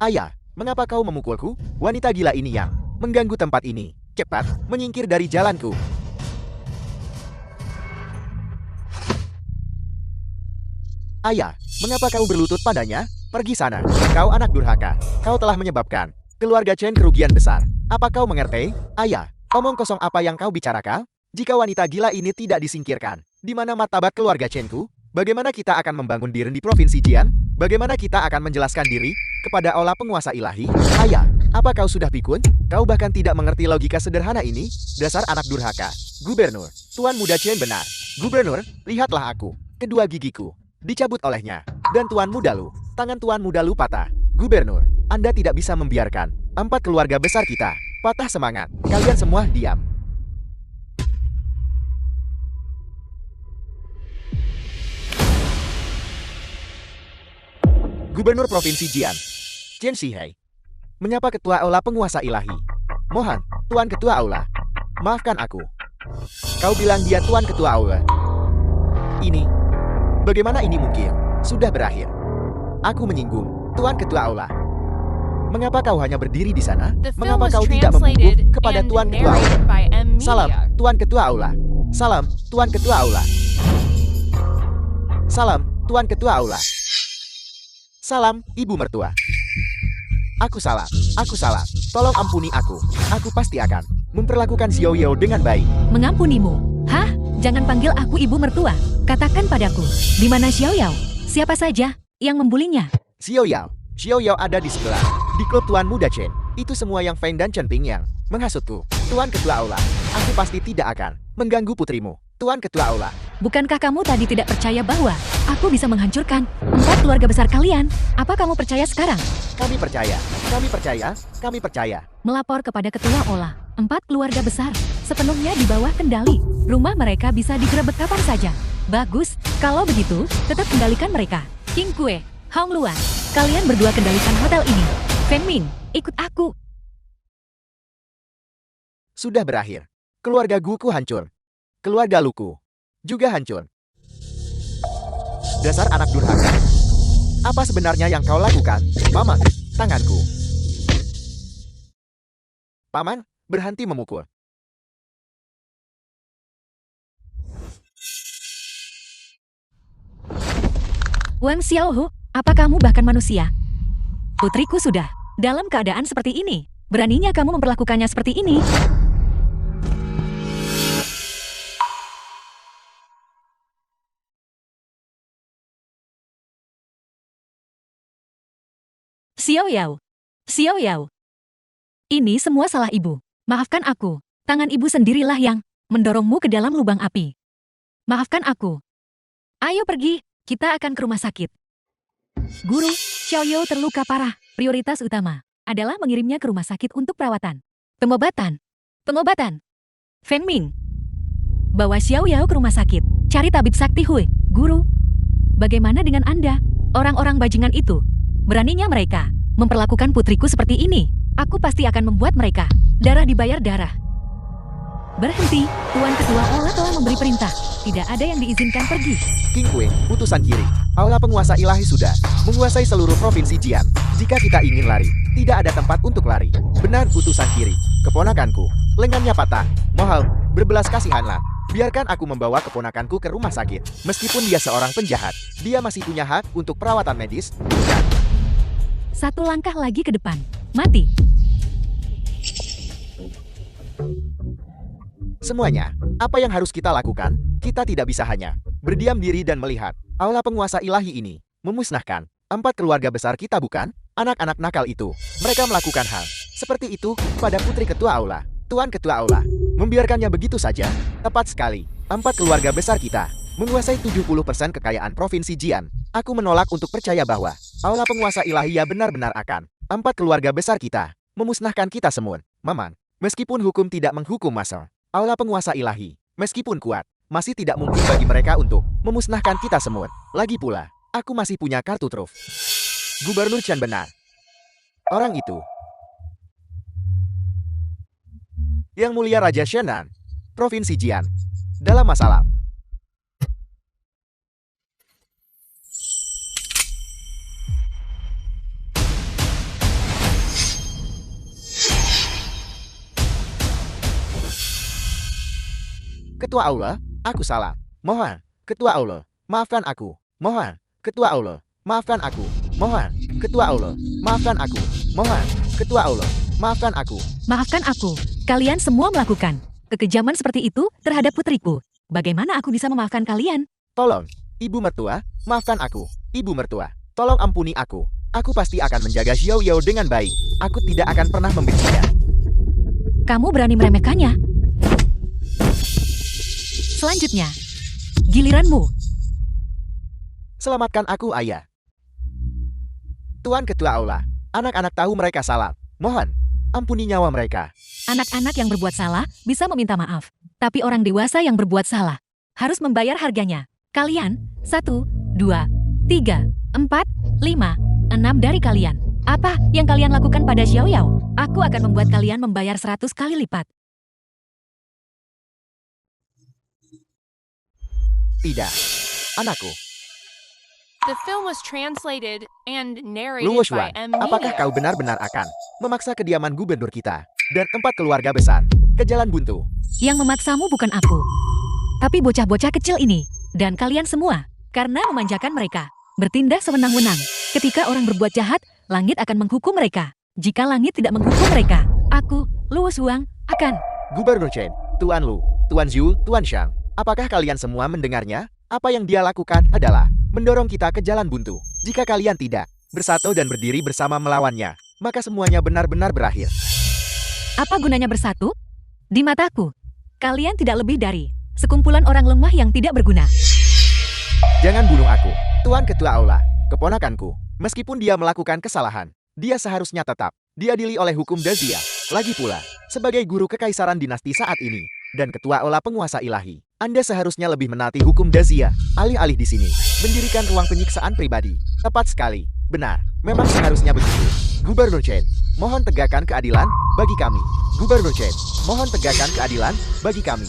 Ayah, mengapa kau memukulku? Wanita gila ini yang mengganggu tempat ini. Cepat, menyingkir dari jalanku. Ayah, mengapa kau berlutut padanya? Pergi sana. Kau anak durhaka. Kau telah menyebabkan keluarga Chen kerugian besar. Apa kau mengerti? Ayah, omong kosong apa yang kau bicarakan? Jika wanita gila ini tidak disingkirkan, di mana martabat keluarga Chen-ku? Bagaimana kita akan membangun diri di Provinsi Jian? Bagaimana kita akan menjelaskan diri kepada aula penguasa ilahi? Ayah, apa kau sudah pikun? Kau bahkan tidak mengerti logika sederhana ini? Dasar anak durhaka. Gubernur, Tuan Muda Chen benar. Gubernur, lihatlah aku. Kedua gigiku dicabut olehnya. Dan Tuan Muda Lu, tangan Tuan Muda Lu patah. Gubernur, Anda tidak bisa membiarkan 4 keluarga besar kita patah semangat. Kalian semua diam. Gubernur Provinsi Jian, Chen Xiai, menyapa Ketua Aula Penguasa Ilahi. Mohon, Tuan Ketua Aula, maafkan aku. Kau bilang dia Tuan Ketua Aula. Ini, bagaimana ini mungkin? Sudah berakhir. Aku menyinggung, Tuan Ketua Aula. Mengapa kau hanya berdiri di sana? The film Mengapa was kau tidak membungkuk translated kepada and Tuan Ketua Aula? narrated by M Salam, Media. Tuan Ketua Aula. Salam, Tuan Ketua Aula. Salam, Tuan Ketua Aula. Salam, Ibu Mertua. Aku salah. Tolong ampuni aku. Aku pasti akan memperlakukan Xiao Yao dengan baik. Mengampunimu? Hah? Jangan panggil aku ibu mertua. Katakan padaku, di mana Xiao Yao? Siapa saja yang membulinya? Xiao Yao ada di sebelah. Di klub Tuan Muda Chen. Itu semua yang Feng dan Chen Ping yang menghasutku. Tuan Ketua Aula, aku pasti tidak akan mengganggu putrimu. Tuan Ketua Aula. Bukankah kamu tadi tidak percaya bahwa aku bisa menghancurkan 4 keluarga besar kalian? Apa kamu percaya sekarang? Kami percaya. Melapor kepada Ketua Ola. 4 keluarga besar, sepenuhnya di bawah kendali. Rumah mereka bisa digerebek kapan saja. Bagus, kalau begitu, tetap kendalikan mereka. King Kue, Hong Luan, kalian berdua kendalikan hotel ini. Feng Min, ikut aku. Sudah berakhir. Keluarga Guku hancur. Keluarga Luku juga hancur. Dasar anak durhaka. Apa sebenarnya yang kau lakukan? Paman, tanganku. Paman, berhenti memukul. Wang Xiaohu, apa kamu bahkan manusia? Putriku sudah dalam keadaan seperti ini. Beraninya kamu memperlakukannya seperti ini? Xiao Yao. Xiao Yao. Ini semua salah ibu. Maafkan aku. Tangan ibu sendirilah yang mendorongmu ke dalam lubang api. Maafkan aku. Ayo pergi, kita akan ke rumah sakit. Guru, Xiao Yao terluka parah. Prioritas utama adalah mengirimnya ke rumah sakit untuk perawatan. Pengobatan. Pengobatan. Feng Ming. Bawa Xiao Yao ke rumah sakit. Cari tabib sakti Hui. Guru, bagaimana dengan Anda? Orang-orang bajingan itu. Beraninya mereka memperlakukan putriku seperti ini. Aku pasti akan membuat mereka darah dibayar darah. Berhenti, Tuan Ketua Aula telah memberi perintah. Tidak ada yang diizinkan pergi. King Kui, utusan kiri. Aula penguasa ilahi sudah menguasai seluruh provinsi Jian. Jika kita ingin lari, tidak ada tempat untuk lari. Benar, utusan kiri. Keponakanku, lengannya patah. Mohon, berbelas kasihanlah. Biarkan aku membawa keponakanku ke rumah sakit. Meskipun dia seorang penjahat, dia masih punya hak untuk perawatan medis, bukan? Satu langkah lagi ke depan. Mati. Semuanya, apa yang harus kita lakukan? Kita tidak bisa hanya berdiam diri dan melihat aula penguasa ilahi ini memusnahkan 4 keluarga besar kita, bukan? Anak-anak nakal itu, mereka melakukan hal seperti itu pada putri ketua aula. Tuan ketua aula, membiarkannya begitu saja? Tepat sekali, 4 keluarga besar kita menguasai 70% kekayaan provinsi Jian. Aku menolak untuk percaya bahwa aula penguasa ilahiyah benar-benar akan 4 keluarga besar kita memusnahkan kita semua. Maman, meskipun hukum tidak menghukum masal, aula penguasa ilahi, meskipun kuat, masih tidak mungkin bagi mereka untuk memusnahkan kita semua. Lagi pula, aku masih punya kartu truf. Gubernur Chen benar. Orang itu. Yang Mulia Raja Shenan, Provinsi Jian, dalam masalah. Ketua Aula, aku salah. Mohon, Ketua Aula, maafkan aku. Mohon, Ketua Aula, maafkan aku. Mohon, Ketua Aula, maafkan aku. Mohon, Ketua Aula, maafkan aku. Maafkan aku. Kalian semua melakukan kekejaman seperti itu terhadap putriku. Bagaimana aku bisa memaafkan kalian? Tolong, Ibu Mertua, maafkan aku. Ibu Mertua, tolong ampuni aku. Aku pasti akan menjaga Xiao Yao dengan baik. Aku tidak akan pernah membencinya. Kamu berani meremehkannya? Selanjutnya, giliranmu. Selamatkan aku, Ayah. Tuan Ketua Aula, anak-anak tahu mereka salah. Mohon, ampuni nyawa mereka. Anak-anak yang berbuat salah bisa meminta maaf. Tapi orang dewasa yang berbuat salah harus membayar harganya. Kalian, 1, 2, 3, 4, 5, 6 dari kalian. Apa yang kalian lakukan pada Xiao Yao? Aku akan membuat kalian membayar 100 kali lipat. Tidak, anakku. The film was translated and narrated Luo by Xuan, M. apakah Media. kau benar-benar akan memaksa kediaman gubernur kita dan 4 keluarga besar ke jalan buntu? Yang memaksamu bukan aku, tapi bocah-bocah kecil ini dan kalian semua karena memanjakan mereka. Bertindak sewenang-wenang. Ketika orang berbuat jahat, langit akan menghukum mereka. Jika langit tidak menghukum mereka, aku, Luo Xuan, akan. Gubernur Chen, Tuan Lu, Tuan Zhu, Tuan Shang, apakah kalian semua mendengarnya? Apa yang dia lakukan adalah mendorong kita ke jalan buntu. Jika kalian tidak bersatu dan berdiri bersama melawannya, maka semuanya benar-benar berakhir. Apa gunanya bersatu? Di mataku, kalian tidak lebih dari sekumpulan orang lemah yang tidak berguna. Jangan bunuh aku, Tuan Ketua Aula, keponakanku. Meskipun dia melakukan kesalahan, dia seharusnya tetap diadili oleh hukum Dazia. Lagi pula, sebagai guru kekaisaran dinasti saat ini, dan Ketua Aula penguasa ilahi, Anda seharusnya lebih menaati hukum Dazia, alih-alih di sini, mendirikan ruang penyiksaan pribadi. Tepat sekali, benar, memang seharusnya begitu. Gubernur Chen, mohon tegakkan keadilan bagi kami. Gubernur Chen, mohon tegakkan keadilan bagi kami.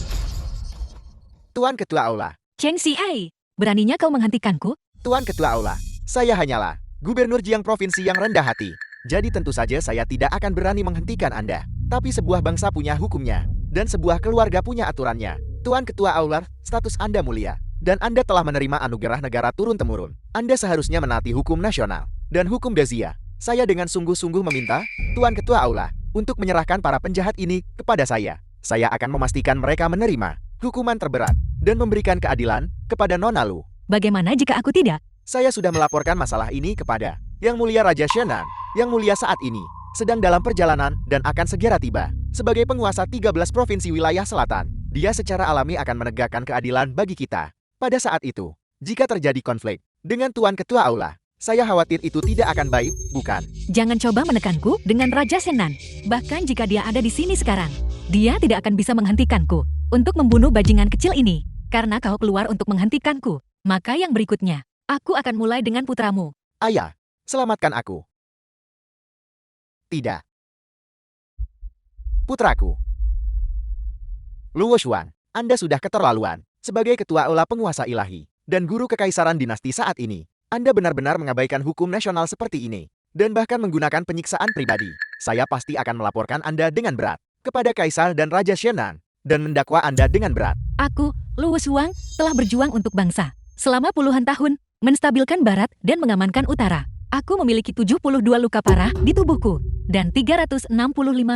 Tuan Ketua Aula, Cheng Xihai, beraninya kau menghentikanku? Tuan Ketua Aula, saya hanyalah Gubernur Jiang Provinsi yang rendah hati. Jadi tentu saja saya tidak akan berani menghentikan Anda. Tapi sebuah bangsa punya hukumnya, dan sebuah keluarga punya aturannya. Tuan Ketua Aular, status Anda mulia, dan Anda telah menerima anugerah negara turun-temurun. Anda seharusnya menaati hukum nasional dan hukum Dazia. Saya dengan sungguh-sungguh meminta, Tuan Ketua Aula, untuk menyerahkan para penjahat ini kepada saya. Saya akan memastikan mereka menerima hukuman terberat dan memberikan keadilan kepada Nona Lu. Bagaimana jika aku tidak? Saya sudah melaporkan masalah ini kepada Yang Mulia Raja Shenan. Yang Mulia saat ini sedang dalam perjalanan dan akan segera tiba. Sebagai penguasa 13 provinsi wilayah selatan, dia secara alami akan menegakkan keadilan bagi kita. Pada saat itu, jika terjadi konflik dengan Tuan Ketua Aula, saya khawatir itu tidak akan baik, bukan? Jangan coba menekanku dengan Raja Shenan. Bahkan jika dia ada di sini sekarang, dia tidak akan bisa menghentikanku untuk membunuh bajingan kecil ini. Karena kau keluar untuk menghentikanku, maka yang berikutnya, aku akan mulai dengan putramu. Ayah, selamatkan aku. Tidak. Putraku. Luo Xuan, Anda sudah keterlaluan. Sebagai ketua aula penguasa ilahi dan guru kekaisaran dinasti saat ini, Anda benar-benar mengabaikan hukum nasional seperti ini dan bahkan menggunakan penyiksaan pribadi. Saya pasti akan melaporkan Anda dengan berat kepada Kaisar dan Raja Shenan dan mendakwa Anda dengan berat. Aku, Luo Xuan, telah berjuang untuk bangsa selama puluhan tahun, menstabilkan barat dan mengamankan utara. Aku memiliki 72 luka parah di tubuhku dan 365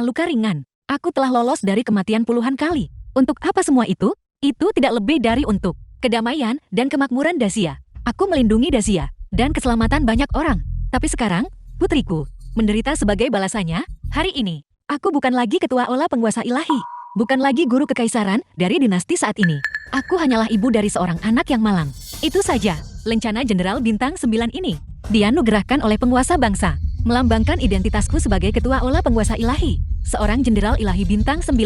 luka ringan. Aku telah lolos dari kematian puluhan kali. Untuk apa semua itu? Itu tidak lebih dari untuk kedamaian dan kemakmuran Dazia. Aku melindungi Dazia dan keselamatan banyak orang. Tapi sekarang, putriku menderita sebagai balasannya. Hari ini, aku bukan lagi ketua aula penguasa ilahi. Bukan lagi guru kekaisaran dari dinasti saat ini. Aku hanyalah ibu dari seorang anak yang malang. Itu saja, lencana Jenderal Bintang 9 ini dianugerahkan oleh penguasa bangsa, melambangkan identitasku sebagai ketua aula penguasa ilahi, seorang Jenderal Ilahi Bintang 9.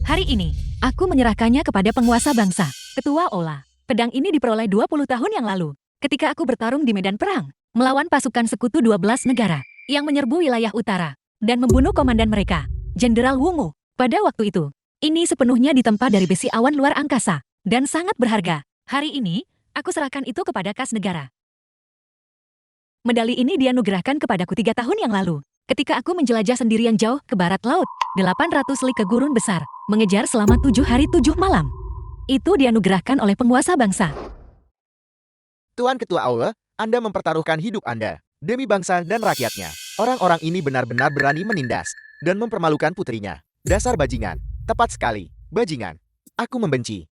Hari ini, aku menyerahkannya kepada penguasa bangsa, ketua aula. Pedang ini diperoleh 20 tahun yang lalu, ketika aku bertarung di medan perang, melawan pasukan sekutu 12 negara, yang menyerbu wilayah utara, dan membunuh komandan mereka, Jenderal Wungu. Pada waktu itu, ini sepenuhnya ditempa dari besi awan luar angkasa, dan sangat berharga. Hari ini, aku serahkan itu kepada kas negara. Medali ini dianugerahkan kepadaku 3 tahun yang lalu, ketika aku menjelajah sendirian jauh ke barat laut, 800 li ke gurun besar, mengejar selama 7 hari 7 malam. Itu dianugerahkan oleh penguasa bangsa. Tuan Ketua Aula, Anda mempertaruhkan hidup Anda demi bangsa dan rakyatnya. Orang-orang ini benar-benar berani menindas dan mempermalukan putrinya. Dasar bajingan. Tepat sekali, bajingan. Aku membenci.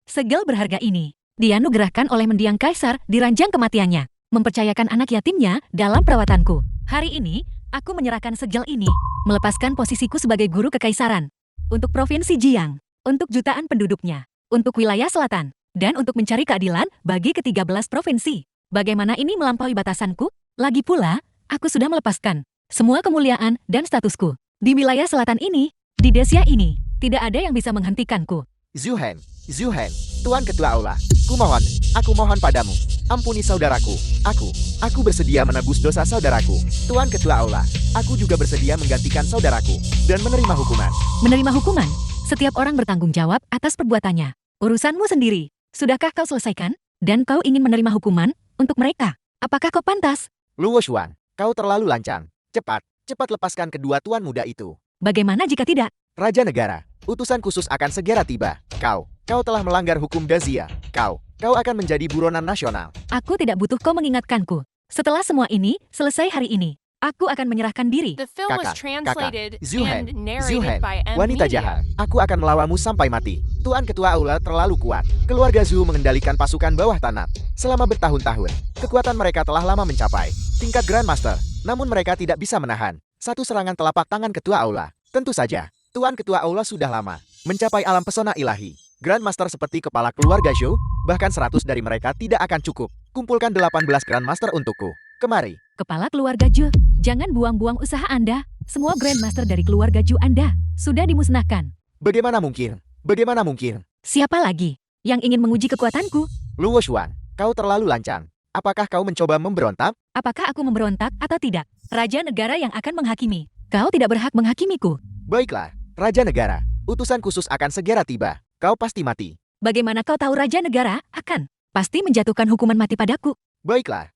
Segel berharga ini dianugerahkan oleh mendiang kaisar di ranjang kematiannya, mempercayakan anak yatimnya dalam perawatanku. Hari ini, aku menyerahkan segel ini, melepaskan posisiku sebagai guru kekaisaran, untuk Provinsi Jiang, untuk jutaan penduduknya, untuk wilayah selatan, dan untuk mencari keadilan bagi ke-13 provinsi. Bagaimana ini melampaui batasanku? Lagi pula, aku sudah melepaskan semua kemuliaan dan statusku. Di wilayah selatan ini, di Dazia ini, tidak ada yang bisa menghentikanku. Zuhen, Tuan Ketua Aula, aku mohon padamu, ampuni saudaraku. Aku bersedia menebus dosa saudaraku. Tuan Ketua Aula, aku juga bersedia menggantikan saudaraku dan menerima hukuman. Menerima hukuman? Setiap orang bertanggung jawab atas perbuatannya. Urusanmu sendiri. Sudahkah kau selesaikan? Dan kau ingin menerima hukuman untuk mereka? Apakah kau pantas? Luo Xuan, kau terlalu lancang. Cepat lepaskan kedua tuan muda itu. Bagaimana jika tidak? Raja negara, utusan khusus akan segera tiba. Kau telah melanggar hukum Dazia. Kau akan menjadi buronan nasional. Aku tidak butuh kau mengingatkanku. Setelah semua ini selesai hari ini, aku akan menyerahkan diri. The film was Kakak, translated Zuhen, and narrated by M. wanita Media. jahat. Aku akan melawanmu sampai mati. Tuan Ketua Aula terlalu kuat. Keluarga Zhu mengendalikan pasukan bawah tanah selama bertahun-tahun. Kekuatan mereka telah lama mencapai tingkat Grandmaster, namun mereka tidak bisa menahan satu serangan telapak tangan Ketua Aula. Tentu saja, Tuan Ketua Aula sudah lama mencapai alam pesona ilahi. Grandmaster seperti kepala keluarga Zhou, bahkan 100 dari mereka tidak akan cukup. Kumpulkan 18 Grandmaster untukku. Kemari. Kepala keluarga Zhu, jangan buang-buang usaha Anda. Semua Grandmaster dari keluarga Zhu Anda sudah dimusnahkan. Bagaimana mungkin? Siapa lagi yang ingin menguji kekuatanku? Luo Xuan, kau terlalu lancang. Apakah kau mencoba memberontak? Apakah aku memberontak atau tidak? Raja negara yang akan menghakimi. Kau tidak berhak menghakimiku. Baiklah, Raja Negara. Utusan khusus akan segera tiba. Kau pasti mati. Bagaimana kau tahu Raja negara akan pasti menjatuhkan hukuman mati padaku? Baiklah.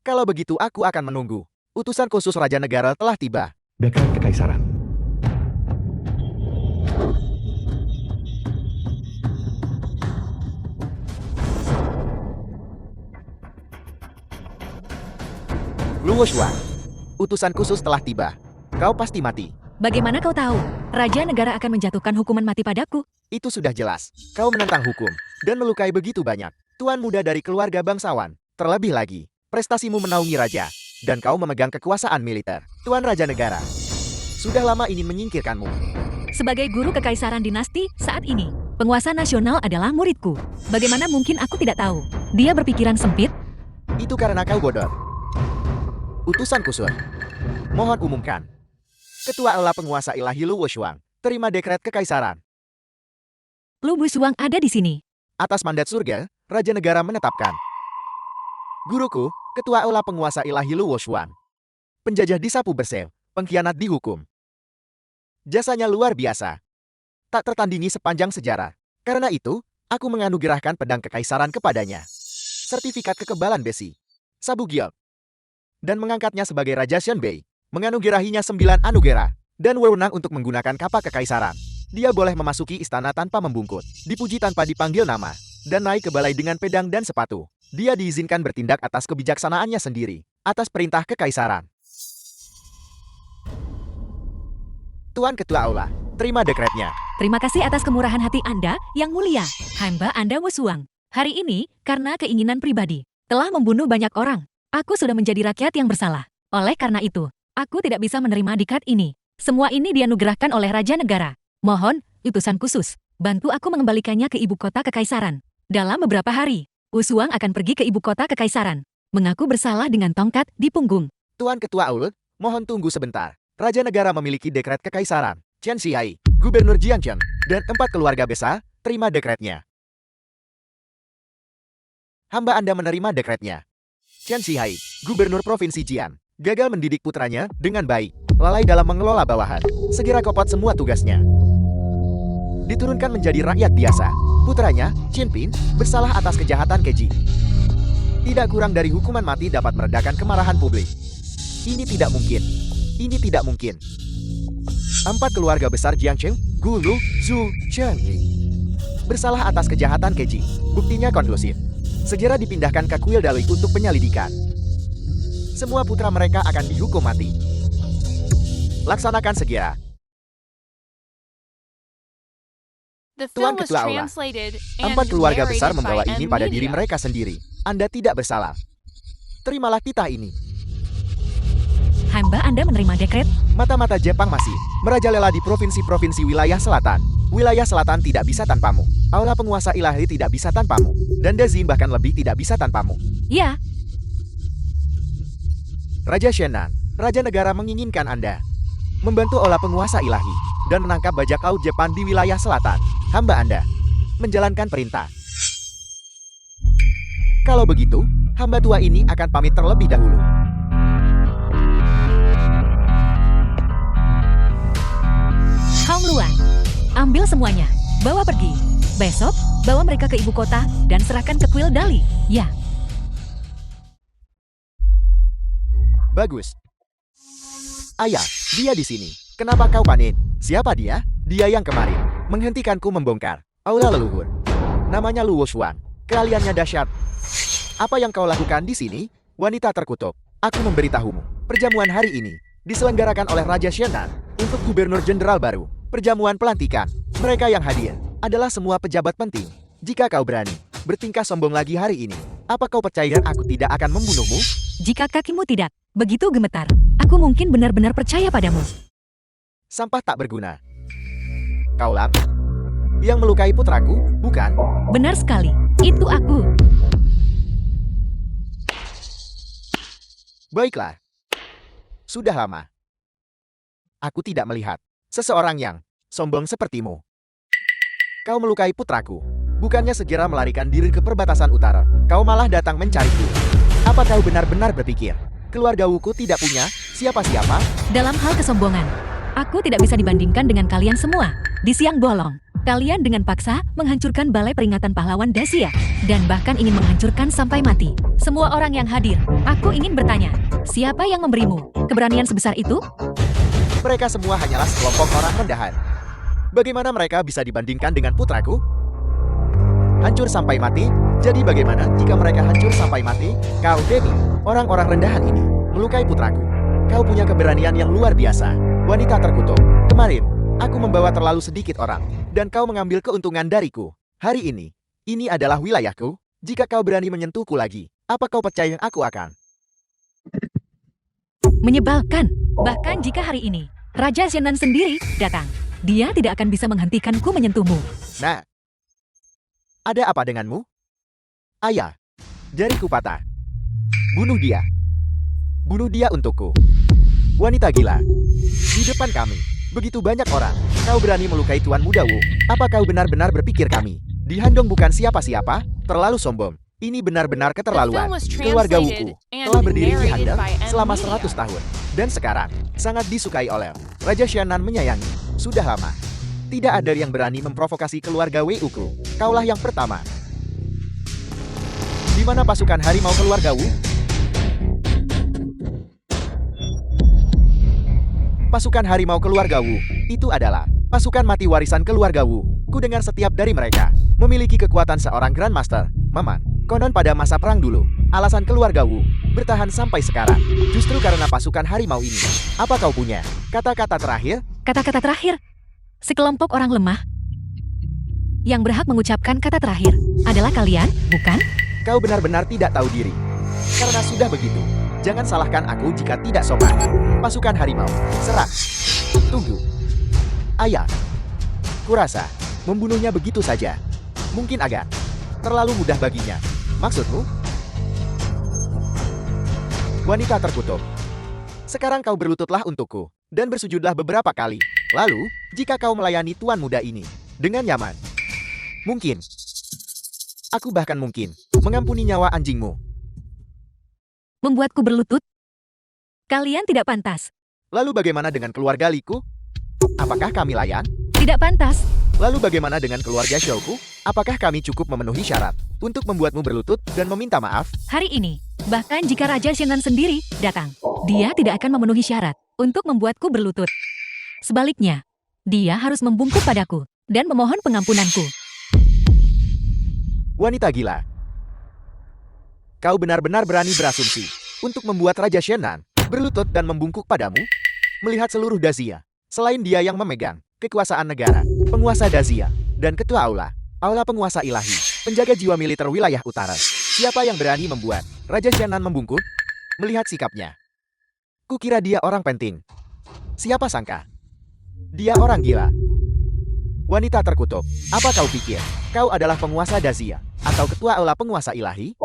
Kalau begitu aku akan menunggu. Utusan khusus Raja Negara telah tiba. Dekat Kekaisaran. Luo Shuang, utusan khusus telah tiba. Kau pasti mati. Bagaimana kau tahu? Raja negara akan menjatuhkan hukuman mati padaku. Itu sudah jelas. Kau menentang hukum dan melukai begitu banyak tuan muda dari keluarga bangsawan. Terlebih lagi, prestasimu menaungi raja dan kau memegang kekuasaan militer. Tuan raja negara sudah lama ingin menyingkirkanmu. Sebagai guru kekaisaran dinasti saat ini, penguasa nasional adalah muridku. Bagaimana mungkin aku tidak tahu? Dia berpikiran sempit. Itu karena kau bodoh. Utusan kusur. Mohon umumkan. Ketua Aula Penguasa Ilahi Luo Shuang, terima dekret kekaisaran. Lu Busuang ada di sini. Atas mandat surga, Raja Negara menetapkan. Guruku, Ketua Aula Penguasa Ilahi Luo Shuang. Penjajah disapu bersih, pengkhianat dihukum. Jasanya luar biasa. Tak tertandingi sepanjang sejarah. Karena itu, aku menganugerahkan pedang kekaisaran kepadanya. Sertifikat kekebalan besi. Sabu giok. Dan mengangkatnya sebagai Raja Xianbei. Menganugerahinya 9 anugerah. Dan wewenang untuk menggunakan kapak kekaisaran. Dia boleh memasuki istana tanpa membungkut. Dipuji tanpa dipanggil nama. Dan naik ke balai dengan pedang dan sepatu. Dia diizinkan bertindak atas kebijaksanaannya sendiri. Atas perintah kekaisaran. Tuan Ketua Aula, terima dekretnya. Terima kasih atas kemurahan hati Anda yang mulia. Hamba Anda Wusuang. Hari ini, karena keinginan pribadi, telah membunuh banyak orang. Aku sudah menjadi rakyat yang bersalah. Oleh karena itu, aku tidak bisa menerima dikat ini. Semua ini dianugerahkan oleh Raja Negara. Mohon, utusan khusus, bantu aku mengembalikannya ke ibu kota kekaisaran. Dalam beberapa hari, Wusuang akan pergi ke ibu kota kekaisaran. Mengaku bersalah dengan tongkat di punggung. Tuan Ketua Aula, mohon tunggu sebentar. Raja Negara memiliki dekret kekaisaran. Chen Xihai, Gubernur Jiangchen, dan 4 keluarga besar, terima dekretnya. Hamba Anda menerima dekretnya. Chen Xihai, Gubernur Provinsi Jian, gagal mendidik putranya dengan baik, lalai dalam mengelola bawahan, segera kopot semua tugasnya. Diturunkan menjadi rakyat biasa. Putranya, Qin Pin, bersalah atas kejahatan keji. Tidak kurang dari hukuman mati dapat meredakan kemarahan publik. Ini tidak mungkin. Ini tidak mungkin. 4 keluarga besar Jiangchen, Gu Lu, Zhu, Chen Yi, bersalah atas kejahatan keji. Buktinya konklusif. Segera dipindahkan ke kuil Dalui untuk penyelidikan. Semua putra mereka akan dihukum mati. Laksanakan segera. The Tuan film was Ketua Aula, translated and 4 keluarga besar narrated membawa by ini pada diri Media. mereka sendiri. Anda tidak bersalah. Terimalah titah ini. Hamba Anda menerima dekret. Mata-mata Jepang masih merajalela di provinsi-provinsi wilayah selatan. Wilayah selatan tidak bisa tanpamu. Aula Penguasa Ilahi tidak bisa tanpamu. Dan Dezim bahkan lebih tidak bisa tanpamu. Ya, Raja Shenan, Raja Negara menginginkan Anda membantu Aula Penguasa Ilahi dan menangkap bajak laut Jepang di wilayah selatan. Hamba Anda menjalankan perintah. Kalau begitu, hamba tua ini akan pamit terlebih dahulu. Hong Luan. Ambil semuanya. Bawa pergi. Besok, bawa mereka ke ibu kota dan serahkan ke kuil Dali. Ya, Bagus. Ayah, dia di sini. Kenapa kau panik? Siapa dia? Dia yang kemarin menghentikanku membongkar aula leluhur. Namanya Luo Shuang. Keahliannya dahsyat. Apa yang kau lakukan di sini? Wanita terkutuk. Aku memberitahumu. Perjamuan hari ini diselenggarakan oleh Raja Shenan untuk Gubernur Jenderal baru. Perjamuan pelantikan. Mereka yang hadir adalah semua pejabat penting. Jika kau berani bertingkah sombong lagi hari ini, apa kau percaya aku tidak akan membunuhmu? jika kakimu tidak begitu gemetar, aku mungkin benar-benar percaya padamu. Sampah tak berguna. Kaulah yang melukai putraku, bukan? Benar sekali, itu aku. Baiklah. Sudah lama aku tidak melihat seseorang yang sombong sepertimu. Kau melukai putraku. Bukannya segera melarikan diri ke perbatasan utara, kau malah datang mencariku. Apa kau benar-benar berpikir keluarga Wuku tidak punya siapa-siapa? Dalam hal kesombongan, aku tidak bisa dibandingkan dengan kalian semua. Di siang bolong, kalian dengan paksa menghancurkan balai peringatan pahlawan Dacia, dan bahkan ingin menghancurkan sampai mati. Semua orang yang hadir, aku ingin bertanya, siapa yang memberimu keberanian sebesar itu? Mereka semua hanyalah sekelompok orang rendahan. Bagaimana mereka bisa dibandingkan dengan putraku? Hancur sampai mati? Jadi bagaimana jika mereka hancur sampai mati? Kau, Demi, orang-orang rendahan ini melukai putraku. Kau punya keberanian yang luar biasa. Wanita terkutuk. Kemarin, aku membawa terlalu sedikit orang, dan kau mengambil keuntungan dariku. Hari ini adalah wilayahku. Jika kau berani menyentuhku lagi, apa kau percaya aku akan? Menyebalkan. Bahkan jika hari ini Raja Shannon sendiri datang, dia tidak akan bisa menghentikanku menyentuhmu. Nah, ada apa denganmu? Ayah, jariku patah. Bunuh dia. Bunuh dia untukku. Wanita gila. Di depan kami, begitu banyak orang. Kau berani melukai Tuan Muda Wu. Apa kau benar-benar berpikir kami? Di Handong bukan siapa-siapa, terlalu sombong. Ini benar-benar keterlaluan. Keluarga Wuku telah berdiri di Handong selama 100 tahun. Dan sekarang, sangat disukai oleh Raja Shannon menyayangi. Sudah lama. Tidak ada yang berani memprovokasi keluarga Wuku. Kaulah yang pertama. Di mana pasukan harimau keluarga Wu? Pasukan harimau keluarga Wu itu adalah pasukan mati warisan keluarga Wu. Ku dengar setiap dari mereka memiliki kekuatan seorang Grandmaster. Maman, konon pada masa perang dulu, alasan keluarga Wu bertahan sampai sekarang justru karena pasukan harimau ini. Apa kau punya kata-kata terakhir? Kata-kata terakhir. Sekelompok orang lemah yang berhak mengucapkan kata terakhir adalah kalian, bukan? Kau benar-benar tidak tahu diri. Karena sudah begitu, jangan salahkan aku jika tidak sopan. Pasukan harimau, serang. Tunggu. Ayah, kurasa membunuhnya begitu saja mungkin agak terlalu mudah baginya. Maksudmu? Wanita terkutuk. Sekarang kau berlututlah untukku dan bersujudlah beberapa kali. Lalu, jika kau melayani tuan muda ini dengan nyaman, mungkin, aku bahkan mungkin mengampuni nyawa anjingmu. Membuatku berlutut? Kalian tidak pantas. Lalu bagaimana dengan keluarga Liku? Apakah kami layan? Tidak pantas. Lalu bagaimana dengan keluarga Shouku? Apakah kami cukup memenuhi syarat untuk membuatmu berlutut dan meminta maaf? Hari ini, bahkan jika Raja Shannon sendiri datang, dia tidak akan memenuhi syarat untuk membuatku berlutut. Sebaliknya, dia harus membungkuk padaku dan memohon pengampunanku. Wanita gila. Kau benar-benar berani berasumsi untuk membuat Raja Shannon berlutut dan membungkuk padamu? Melihat seluruh Dazia, selain dia yang memegang kekuasaan negara, penguasa Dazia, dan ketua Aula penguasa ilahi, penjaga jiwa militer wilayah utara. Siapa yang berani membuat Raja Shannon membungkuk? Melihat sikapnya, kukira dia orang penting. Siapa sangka dia orang gila. Wanita terkutuk, apa kau pikir kau adalah penguasa Dazia atau ketua Aula penguasa ilahi?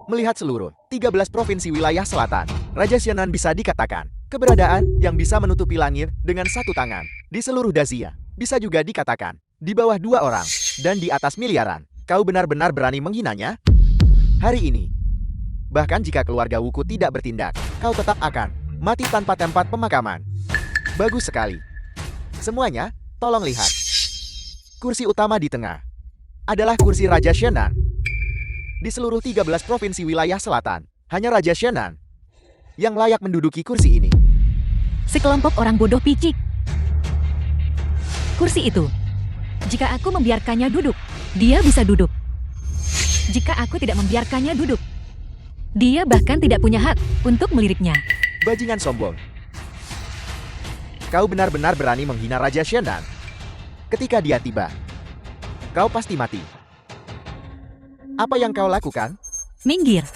Melihat seluruh 13 provinsi wilayah selatan, Raja Shannon bisa dikatakan keberadaan yang bisa menutupi langit dengan satu tangan. Di seluruh Dazia, bisa juga dikatakan di bawah 2 orang dan di atas miliaran. Kau benar-benar berani menghinanya? Hari ini, bahkan jika keluarga Wuku tidak bertindak, kau tetap akan mati tanpa tempat pemakaman. Bagus sekali. Semuanya, tolong lihat. Kursi utama di tengah adalah kursi Raja Shannon. Di seluruh 13 provinsi wilayah selatan, hanya Raja Shannon yang layak menduduki kursi ini. Sekelompok orang bodoh picik. Kursi itu, jika aku membiarkannya duduk, dia bisa duduk. Jika aku tidak membiarkannya duduk, dia bahkan tidak punya hak untuk meliriknya. Bajingan sombong. Kau benar-benar berani menghina Raja Shannon. Ketika dia tiba, kau pasti mati. Apa yang kau lakukan? Minggir.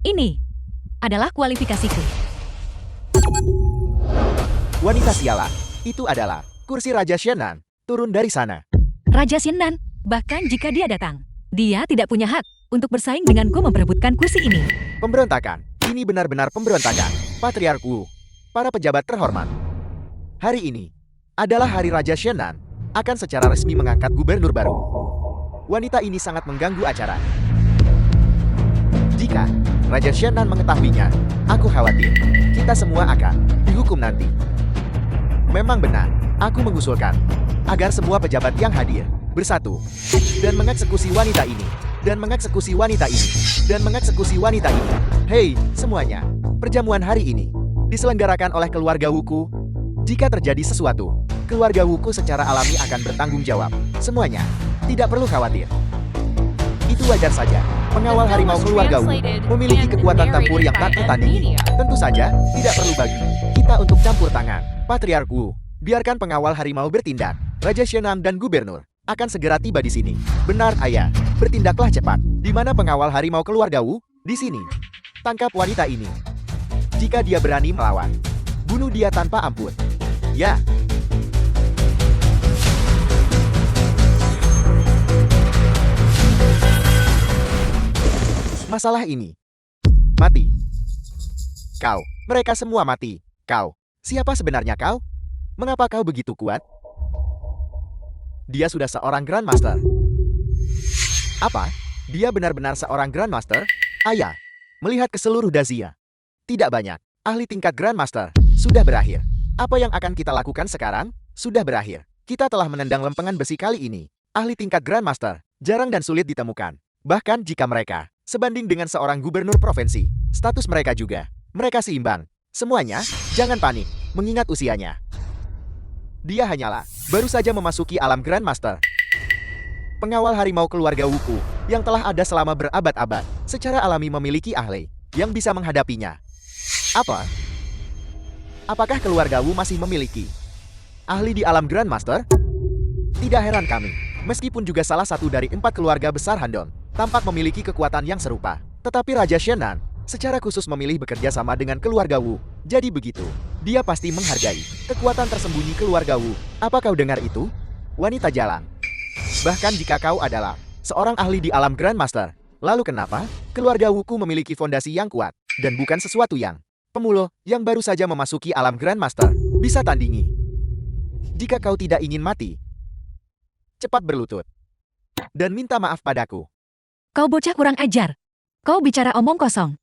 Ini adalah kualifikasiku. Wanita sialan, itu adalah kursi Raja Shannon. Turun dari sana. Raja Shannon, bahkan jika dia datang, dia tidak punya hak untuk bersaing denganku memperebutkan kursi ini. Pemberontakan. Ini benar-benar pemberontakan. Patriark Wu, para pejabat terhormat. Hari ini adalah hari Raja Shannon akan secara resmi mengangkat gubernur baru. Wanita ini sangat mengganggu acara. Jika Raja Shannon mengetahuinya, aku khawatir kita semua akan dihukum nanti. Memang benar, aku mengusulkan agar semua pejabat yang hadir bersatu dan mengeksekusi wanita ini, dan mengeksekusi wanita ini, dan mengeksekusi wanita ini. Hei, semuanya, Perjamuan hari ini diselenggarakan oleh keluarga Wuku. Jika terjadi sesuatu, keluarga Wuku secara alami akan bertanggung jawab. Semuanya, tidak perlu khawatir. Itu wajar saja. Pengawal harimau keluarga Wu memiliki kekuatan tempur yang tak tertandingi. Tentu saja, tidak perlu bagi kita untuk campur tangan. Patriark Wu, biarkan pengawal harimau bertindak. Raja Shenang dan gubernur akan segera tiba di sini. Benar, ayah. Bertindaklah cepat. Di mana pengawal harimau keluarga Wu? Di sini. Tangkap wanita ini. Jika dia berani melawan, bunuh dia tanpa ampun. Ya. Masalah ini. Mati. Kau. Mereka semua mati. Kau. Siapa sebenarnya kau? Mengapa kau begitu kuat? Dia sudah seorang Grandmaster. Apa? Dia benar-benar seorang Grandmaster? Ayah. Melihat ke seluruh Dazia. Tidak banyak. Ahli tingkat Grandmaster. Sudah berakhir. Apa yang akan kita lakukan sekarang? Sudah berakhir. Kita telah menendang lempengan besi kali ini. Ahli tingkat Grandmaster. Jarang dan sulit ditemukan. Bahkan jika mereka sebanding dengan seorang gubernur provinsi, status mereka juga. Mereka seimbang. Semuanya, jangan panik, mengingat usianya. Dia hanyalah baru saja memasuki alam Grandmaster. Pengawal harimau keluarga Wuku yang telah ada selama berabad-abad, secara alami memiliki ahli yang bisa menghadapinya. Apa? Apakah keluarga Wu masih memiliki ahli di alam Grandmaster? Tidak heran kami, meskipun juga salah satu dari 4 keluarga besar Handong tampak memiliki kekuatan yang serupa. Tetapi Raja Shennan secara khusus memilih bekerja sama dengan keluarga Wu. Jadi begitu, dia pasti menghargai kekuatan tersembunyi keluarga Wu. Apa kau dengar itu? Wanita jalan. Bahkan jika kau adalah seorang ahli di alam Grandmaster, lalu kenapa keluarga Wuku memiliki fondasi yang kuat dan bukan sesuatu yang pemuluh yang baru saja memasuki alam Grandmaster bisa tandingi? Jika kau tidak ingin mati, cepat berlutut dan minta maaf padaku. Kau bocah kurang ajar. Kau bicara omong kosong.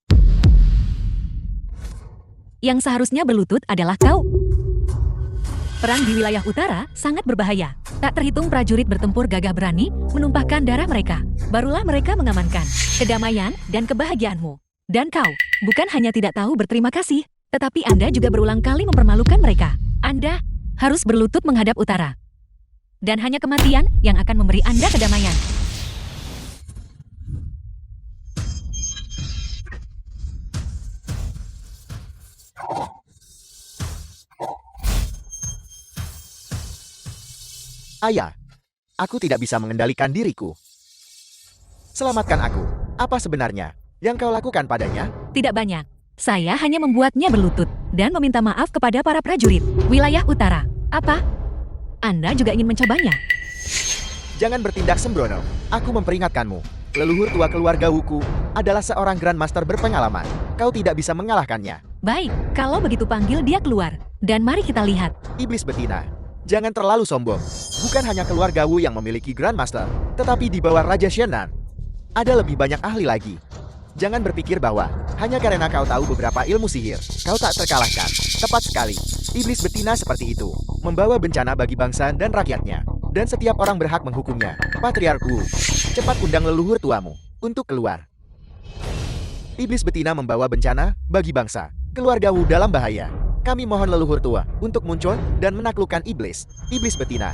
Yang seharusnya berlutut adalah kau. Perang di wilayah utara sangat berbahaya. Tak terhitung prajurit bertempur gagah berani menumpahkan darah mereka. Barulah mereka mengamankan kedamaian dan kebahagiaanmu. Dan kau bukan hanya tidak tahu berterima kasih, tetapi Anda juga berulang kali mempermalukan mereka. Anda harus berlutut menghadap utara. Dan hanya kematian yang akan memberi Anda kedamaian. Ayah, aku tidak bisa mengendalikan diriku. Selamatkan aku. Apa sebenarnya yang kau lakukan padanya? Tidak banyak. Saya hanya membuatnya berlutut dan meminta maaf kepada para prajurit wilayah utara. Apa? Anda juga ingin mencobanya? Jangan bertindak sembrono. Aku memperingatkanmu. Leluhur tua keluarga Wuku adalah seorang Grandmaster berpengalaman. Kau tidak bisa mengalahkannya. Baik, kalau begitu panggil dia keluar. Dan mari kita lihat. Iblis betina, jangan terlalu sombong. Bukan hanya keluarga Wu yang memiliki Grandmaster, tetapi di bawah Raja Shennan ada lebih banyak ahli lagi. Jangan berpikir bahwa hanya karena kau tahu beberapa ilmu sihir, kau tak terkalahkan. Tepat sekali. Iblis betina seperti itu membawa bencana bagi bangsa dan rakyatnya. Dan setiap orang berhak menghukumnya. Patriark Wu, cepat undang leluhur tuamu untuk keluar. Iblis betina membawa bencana bagi bangsa. Keluarga Wu dalam bahaya. Kami mohon leluhur tua untuk muncul dan menaklukkan iblis. Iblis betina.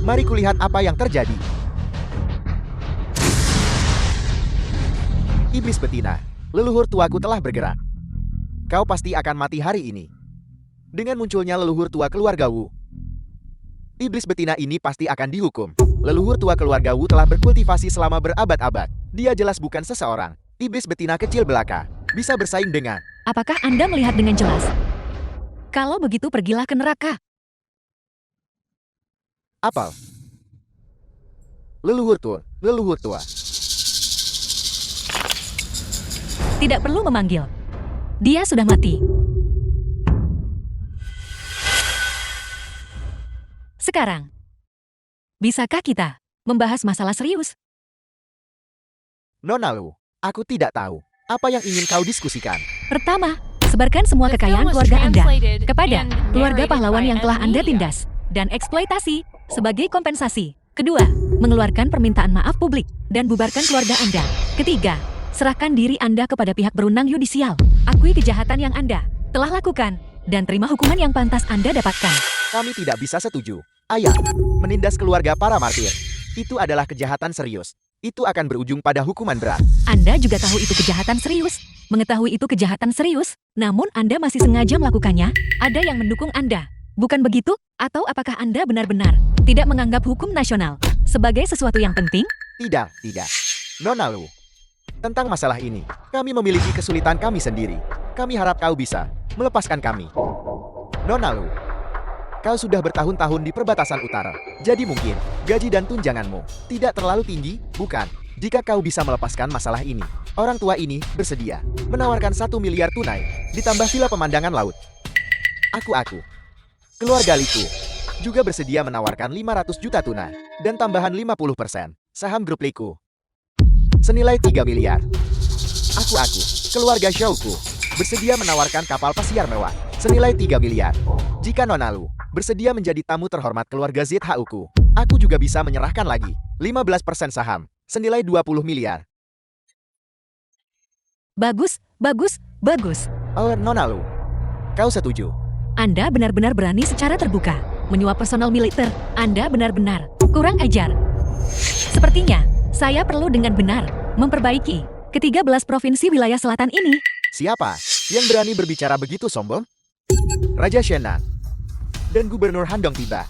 Mari kulihat apa yang terjadi. Iblis betina, leluhur tuaku telah bergerak. Kau pasti akan mati hari ini. Dengan munculnya leluhur tua keluarga Wu, iblis betina ini pasti akan dihukum. Leluhur tua keluarga Wu telah berkultivasi selama berabad-abad. Dia jelas bukan seseorang iblis betina kecil belaka bisa bersaing dengan. Apakah Anda melihat dengan jelas? Kalau begitu pergilah ke neraka. Apal. Leluhur tua, leluhur tua. Tidak perlu memanggil. Dia sudah mati. Sekarang, bisakah kita membahas masalah serius? Nona Lu, aku tidak tahu apa yang ingin kau diskusikan. Pertama, sebarkan semua The kekayaan film was keluarga Anda translated kepada and keluarga narrated pahlawan by yang telah Anda Media. tindas dan eksploitasi sebagai kompensasi. Kedua, mengeluarkan permintaan maaf publik dan bubarkan keluarga Anda. Ketiga, Serahkan diri Anda kepada pihak berwenang yudisial. Akui kejahatan yang Anda telah lakukan, dan terima hukuman yang pantas Anda dapatkan. Kami tidak bisa setuju. Ayah, menindas keluarga para martir. Itu adalah kejahatan serius. Itu akan berujung pada hukuman berat. Anda juga tahu itu kejahatan serius. Mengetahui itu kejahatan serius, namun Anda masih sengaja melakukannya. Ada yang mendukung Anda. Bukan begitu? Atau apakah Anda benar-benar tidak menganggap hukum nasional sebagai sesuatu yang penting? Tidak. Nona Lu. Tentang masalah ini, kami memiliki kesulitan kami sendiri. Kami harap kau bisa melepaskan kami. Nona Lu, kau sudah bertahun-tahun di perbatasan utara. Jadi mungkin gaji dan tunjanganmu tidak terlalu tinggi, bukan? Jika kau bisa melepaskan masalah ini, orang tua ini bersedia menawarkan 1 miliar tunai, ditambah villa pemandangan laut. Aku, keluarga Liku, juga bersedia menawarkan 500 juta tunai, dan tambahan 50% saham grup Liku. Senilai 3 miliar. Aku, keluarga Xiaoku, bersedia menawarkan kapal pesiar mewah, senilai 3 miliar. Jika Nona Lu bersedia menjadi tamu terhormat keluarga ZHUku, aku juga bisa menyerahkan lagi 15% saham, senilai 20 miliar. Bagus. Oh, Nona Lu, kau setuju? Anda benar-benar berani secara terbuka menyuap personal militer. Anda benar-benar kurang ajar. Sepertinya saya perlu dengan benar memperbaiki ke-13 provinsi wilayah selatan ini. Siapa yang berani berbicara begitu sombong? Raja Shenan dan Gubernur Handong tiba.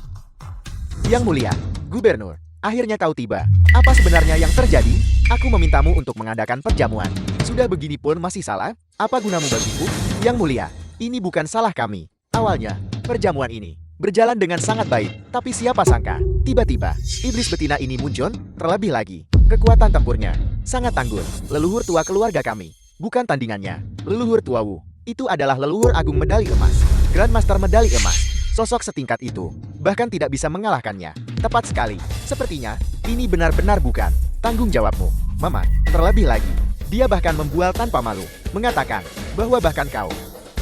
Yang mulia, Gubernur, akhirnya kau tiba. Apa sebenarnya yang terjadi? Aku memintamu untuk mengadakan perjamuan. Sudah begini pun masih salah? Apa gunamu bagiku? Yang mulia, ini bukan salah kami. Awalnya, perjamuan ini berjalan dengan sangat baik. Tapi siapa sangka, tiba-tiba, iblis betina ini muncul. Terlebih lagi, kekuatan tempurnya sangat tangguh. Leluhur tua keluarga kami, bukan tandingannya. Leluhur tua Wu, itu adalah leluhur agung medali emas. Grandmaster medali emas. Sosok setingkat itu, bahkan tidak bisa mengalahkannya. Tepat sekali, sepertinya, ini benar-benar bukan tanggung jawabmu, Mama. Terlebih lagi, dia bahkan membual tanpa malu, mengatakan bahwa bahkan kau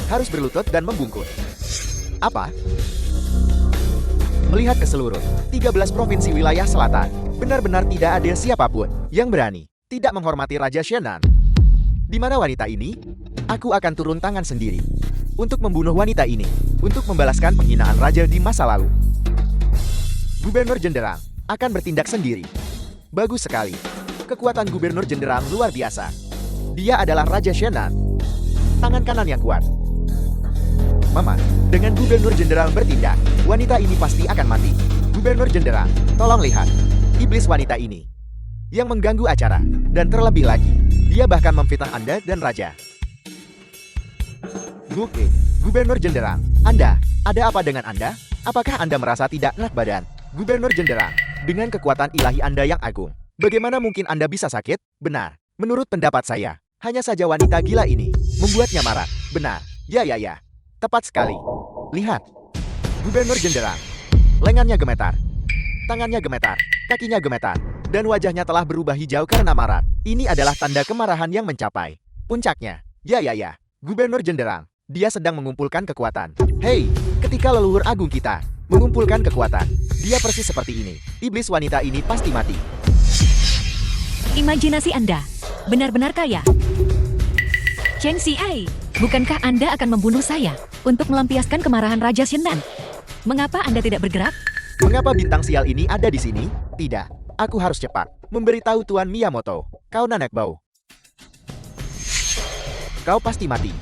harus berlutut dan membungkuk. Apa? Melihat ke seluruh 13 provinsi wilayah selatan, benar-benar tidak ada siapapun yang berani tidak menghormati Raja Shenan. Di mana wanita ini? Aku akan turun tangan sendiri untuk membunuh wanita ini, untuk membalaskan penghinaan raja di masa lalu. Gubernur Jenderang akan bertindak sendiri. Bagus sekali. Kekuatan Gubernur Jenderang luar biasa. Dia adalah Raja Shenan. Tangan kanan yang kuat. Mama, dengan Gubernur Jenderang bertindak, wanita ini pasti akan mati. Gubernur Jenderang, tolong lihat. Iblis wanita ini yang mengganggu acara. Dan terlebih lagi, dia bahkan memfitnah Anda dan Raja. Oke, Gubernur Jenderang, Anda, ada apa dengan Anda? Apakah Anda merasa tidak enak badan? Gubernur Jenderang, dengan kekuatan ilahi Anda yang agung, bagaimana mungkin Anda bisa sakit? Benar, menurut pendapat saya, hanya saja wanita gila ini membuatnya marah. Benar, ya. Tepat sekali. Lihat, Gubernur Jenderang, lengannya gemetar, tangannya gemetar, kakinya gemetar, dan wajahnya telah berubah hijau karena marah. Ini adalah tanda kemarahan yang mencapai puncaknya. Ya. Gubernur Jenderang, dia sedang mengumpulkan kekuatan. Hei, ketika leluhur agung kita mengumpulkan kekuatan, dia persis seperti ini. Iblis wanita ini pasti mati. Imajinasi Anda benar-benar kaya. Chen Xiai, bukankah Anda akan membunuh saya untuk melampiaskan kemarahan Raja Shenan? Mengapa Anda tidak bergerak? Mengapa bintang sial ini ada di sini? Tidak, aku harus cepat memberitahu Tuan Miyamoto. Kau nanak bau. Kau pasti mati.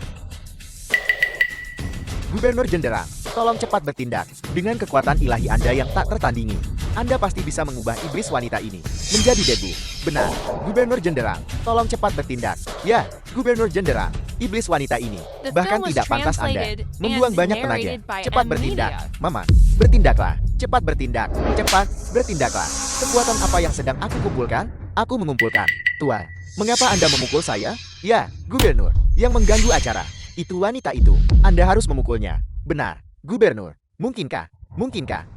Gubernur Jenderang, tolong cepat bertindak. Dengan kekuatan ilahi Anda yang tak tertandingi, Anda pasti bisa mengubah iblis wanita ini menjadi debu. Benar, Gubernur Jenderang, tolong cepat bertindak. Ya, Gubernur Jenderang, iblis wanita ini bahkan tidak pantas Anda membuang banyak tenaga. Cepat bertindak, Mama. Bertindaklah, cepat bertindak, cepat bertindaklah. Kekuatan apa yang sedang aku kumpulkan? Aku mengumpulkan. Tuan, mengapa Anda memukul saya? Ya, Gubernur, yang mengganggu acara. Itu wanita itu. Anda harus memukulnya. Benar, Gubernur. Mungkinkah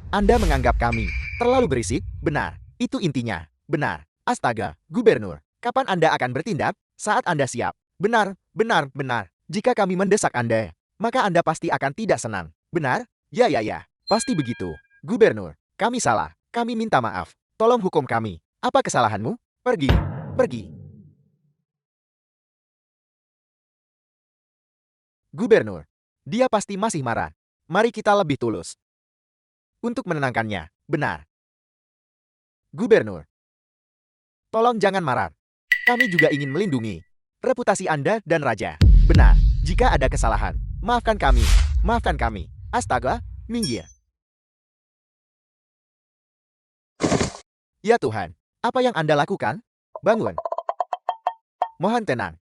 Anda menganggap kami terlalu berisik? Benar, itu intinya. Benar. Astaga, Gubernur. Kapan Anda akan bertindak? Saat Anda siap. Benar. Jika kami mendesak Anda, maka Anda pasti akan tidak senang. Benar? Ya. Pasti begitu. Gubernur, kami salah. Kami minta maaf. Tolong hukum kami. Apa kesalahanmu? Pergi. Gubernur, dia pasti masih marah. Mari kita lebih tulus. Untuk menenangkannya, benar. Gubernur, tolong jangan marah. Kami juga ingin melindungi reputasi Anda dan Raja. Benar, jika ada kesalahan, maafkan kami. Maafkan kami. Astaga, minggir. Ya Tuhan, apa yang Anda lakukan? Bangun. Mohon tenang.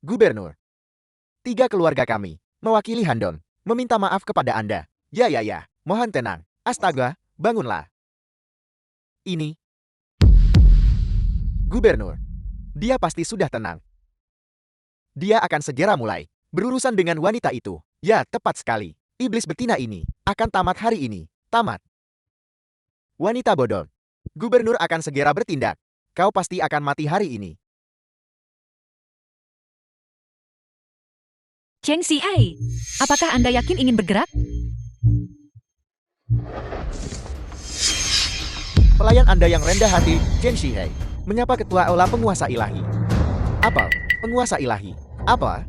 Gubernur, 3 keluarga kami, mewakili Handong, meminta maaf kepada Anda. Ya, mohon tenang. Astaga, bangunlah. Ini. Gubernur, dia pasti sudah tenang. Dia akan segera mulai berurusan dengan wanita itu. Ya, tepat sekali. Iblis betina ini akan tamat hari ini. Tamat. Wanita bodoh. Gubernur akan segera bertindak. Kau pasti akan mati hari ini. Cheng Xihai, apakah Anda yakin ingin bergerak? Pelayan Anda yang rendah hati, Cheng Xihai, menyapa ketua aula penguasa ilahi. Apa? Penguasa ilahi? Apa?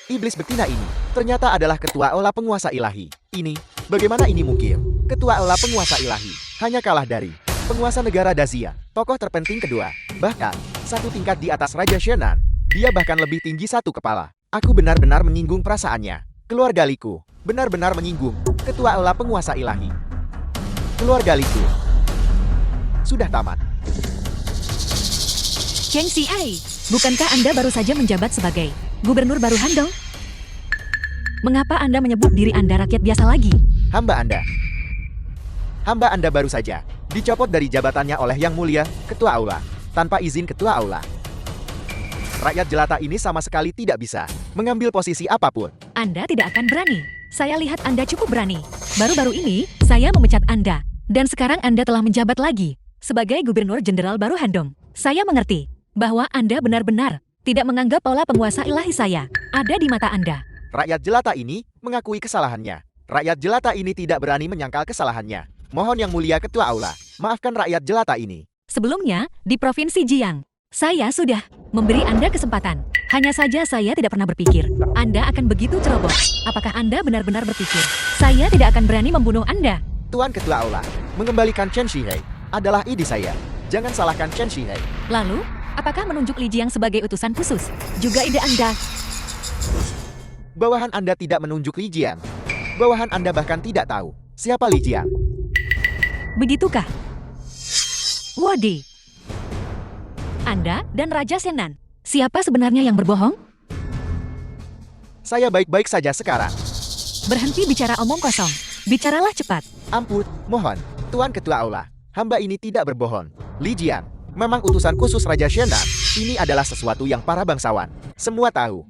Iblis betina ini ternyata adalah ketua aula penguasa ilahi. Ini, bagaimana ini mungkin? Ketua aula penguasa ilahi hanya kalah dari penguasa negara Dazia, tokoh terpenting kedua. Bahkan, 1 tingkat di atas Raja Shenan. Dia bahkan lebih tinggi 1 kepala. Aku benar-benar menyinggung perasaannya. Keluarga Liku benar-benar menyinggung ketua aula penguasa ilahi. Keluarga Liku sudah tamat. Cheng Xihai, bukankah Anda baru saja menjabat sebagai gubernur baru Handong? Mengapa Anda menyebut diri Anda rakyat biasa lagi? Hamba Anda baru saja dicopot dari jabatannya oleh Yang Mulia, Ketua Aula, tanpa izin Ketua Aula. Rakyat jelata ini sama sekali tidak bisa mengambil posisi apapun. Anda tidak akan berani. Saya lihat Anda cukup berani. Baru-baru ini, saya memecat Anda. Dan sekarang Anda telah menjabat lagi sebagai Gubernur Jenderal baru Handong. Saya mengerti bahwa Anda benar-benar tidak menganggap pola penguasa ilahi saya ada di mata Anda. Rakyat jelata ini mengakui kesalahannya. Rakyat jelata ini tidak berani menyangkal kesalahannya. Mohon Yang Mulia Ketua Aula, maafkan rakyat jelata ini. Sebelumnya, di Provinsi Jiang, saya sudah memberi Anda kesempatan. Hanya saja saya tidak pernah berpikir Anda akan begitu ceroboh. Apakah Anda benar-benar berpikir saya tidak akan berani membunuh Anda? Tuan Ketua Aula, mengembalikan Cheng Xihai adalah ide saya. Jangan salahkan Cheng Xihai. Lalu, apakah menunjuk Li Jiang sebagai utusan khusus juga ide Anda? Bawahan Anda tidak menunjuk Li Jiang. Bawahan Anda bahkan tidak tahu siapa Li Jiang. Begitukah? Wadi, Anda dan Raja Shenan, siapa sebenarnya yang berbohong? Saya baik-baik saja sekarang. Berhenti bicara omong kosong. Bicaralah cepat. Ampun, mohon, Tuan Ketua Aula, hamba ini tidak berbohong. Li Jiang memang utusan khusus Raja Shenan. Ini adalah sesuatu yang para bangsawan semua tahu.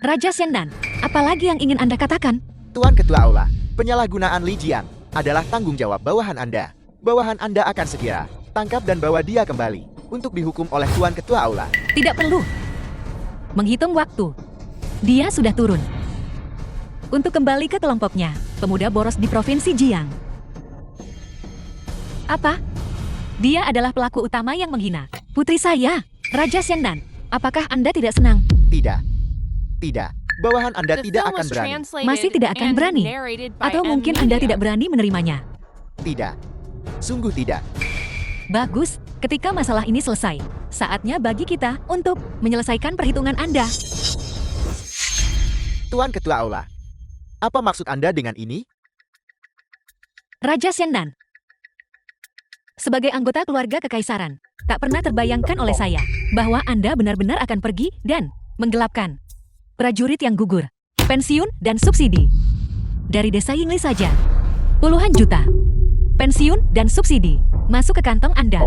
Raja Shenan, apalagi yang ingin Anda katakan? Tuan Ketua Aula, penyalahgunaan Li Jiang adalah tanggung jawab bawahan Anda. Bawahan Anda akan segera tangkap dan bawa dia kembali untuk dihukum oleh Tuan Ketua Aula. Tidak perlu menghitung waktu. Dia sudah turun untuk kembali ke kelompoknya, pemuda boros di Provinsi Jiang. Apa? Dia adalah pelaku utama yang menghina putri saya, Raja Shenan. Apakah Anda tidak senang? Tidak. Bawahan Anda The tidak film akan was berani. translated Masih tidak akan and berani? narrated by Atau M. mungkin Anda Media. tidak berani menerimanya? Tidak. Sungguh tidak. Bagus, ketika masalah ini selesai, saatnya bagi kita untuk menyelesaikan perhitungan Anda. Tuan Ketua Aula, apa maksud Anda dengan ini? Raja Shenan, sebagai anggota keluarga kekaisaran, tak pernah terbayangkan oleh saya bahwa Anda benar-benar akan pergi dan menggelapkan prajurit yang gugur, pensiun dan subsidi. Dari desa Yingli saja, puluhan juta pensiun dan subsidi masuk ke kantong Anda.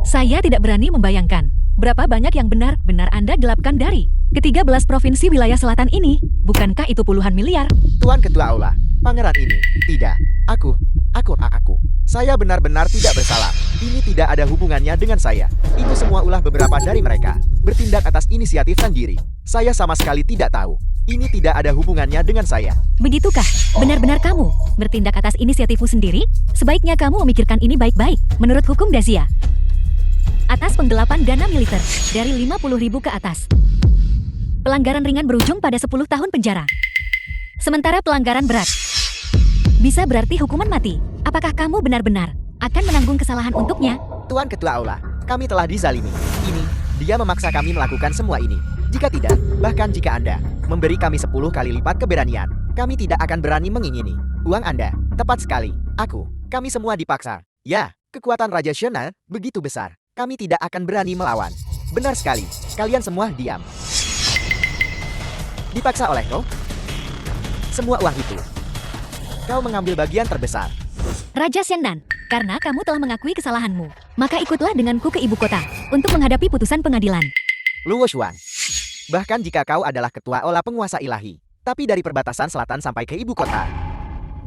Saya tidak berani membayangkan berapa banyak yang benar-benar Anda gelapkan dari ke-13 provinsi wilayah selatan ini. Bukankah itu puluhan miliar? Tuan Ketua Aula, pangeran ini, tidak. Aku. Saya benar-benar tidak bersalah. Ini tidak ada hubungannya dengan saya. Itu semua ulah beberapa dari mereka. Bertindak atas inisiatif sendiri. Saya sama sekali tidak tahu. Ini tidak ada hubungannya dengan saya. Begitukah? Benar-benar kamu bertindak atas inisiatifmu sendiri? Sebaiknya kamu memikirkan ini baik-baik. Menurut hukum Dazia, atas penggelapan dana militer dari 50.000 ke atas, Pelanggaran ringan berujung pada 10 tahun penjara. Sementara pelanggaran berat bisa berarti hukuman mati. Apakah kamu benar-benar akan menanggung kesalahan untuknya? Tuan Ketua Aula, kami telah dizalimi. Dia memaksa kami melakukan semua ini. Jika tidak, bahkan jika Anda memberi kami 10 kali lipat keberanian, kami tidak akan berani mengingini uang Anda. Tepat sekali. Kami semua dipaksa. Ya, kekuatan Raja Shonan begitu besar. Kami tidak akan berani melawan. Benar sekali. Kalian semua diam. Dipaksa olehku? Semua uang itu. Kau mengambil bagian terbesar. Raja Xiandan, karena kamu telah mengakui kesalahanmu, maka ikutlah denganku ke ibu kota untuk menghadapi putusan pengadilan. Luo Xuan. Bahkan jika kau adalah ketua olah penguasa ilahi, tapi dari perbatasan selatan sampai ke ibu kota,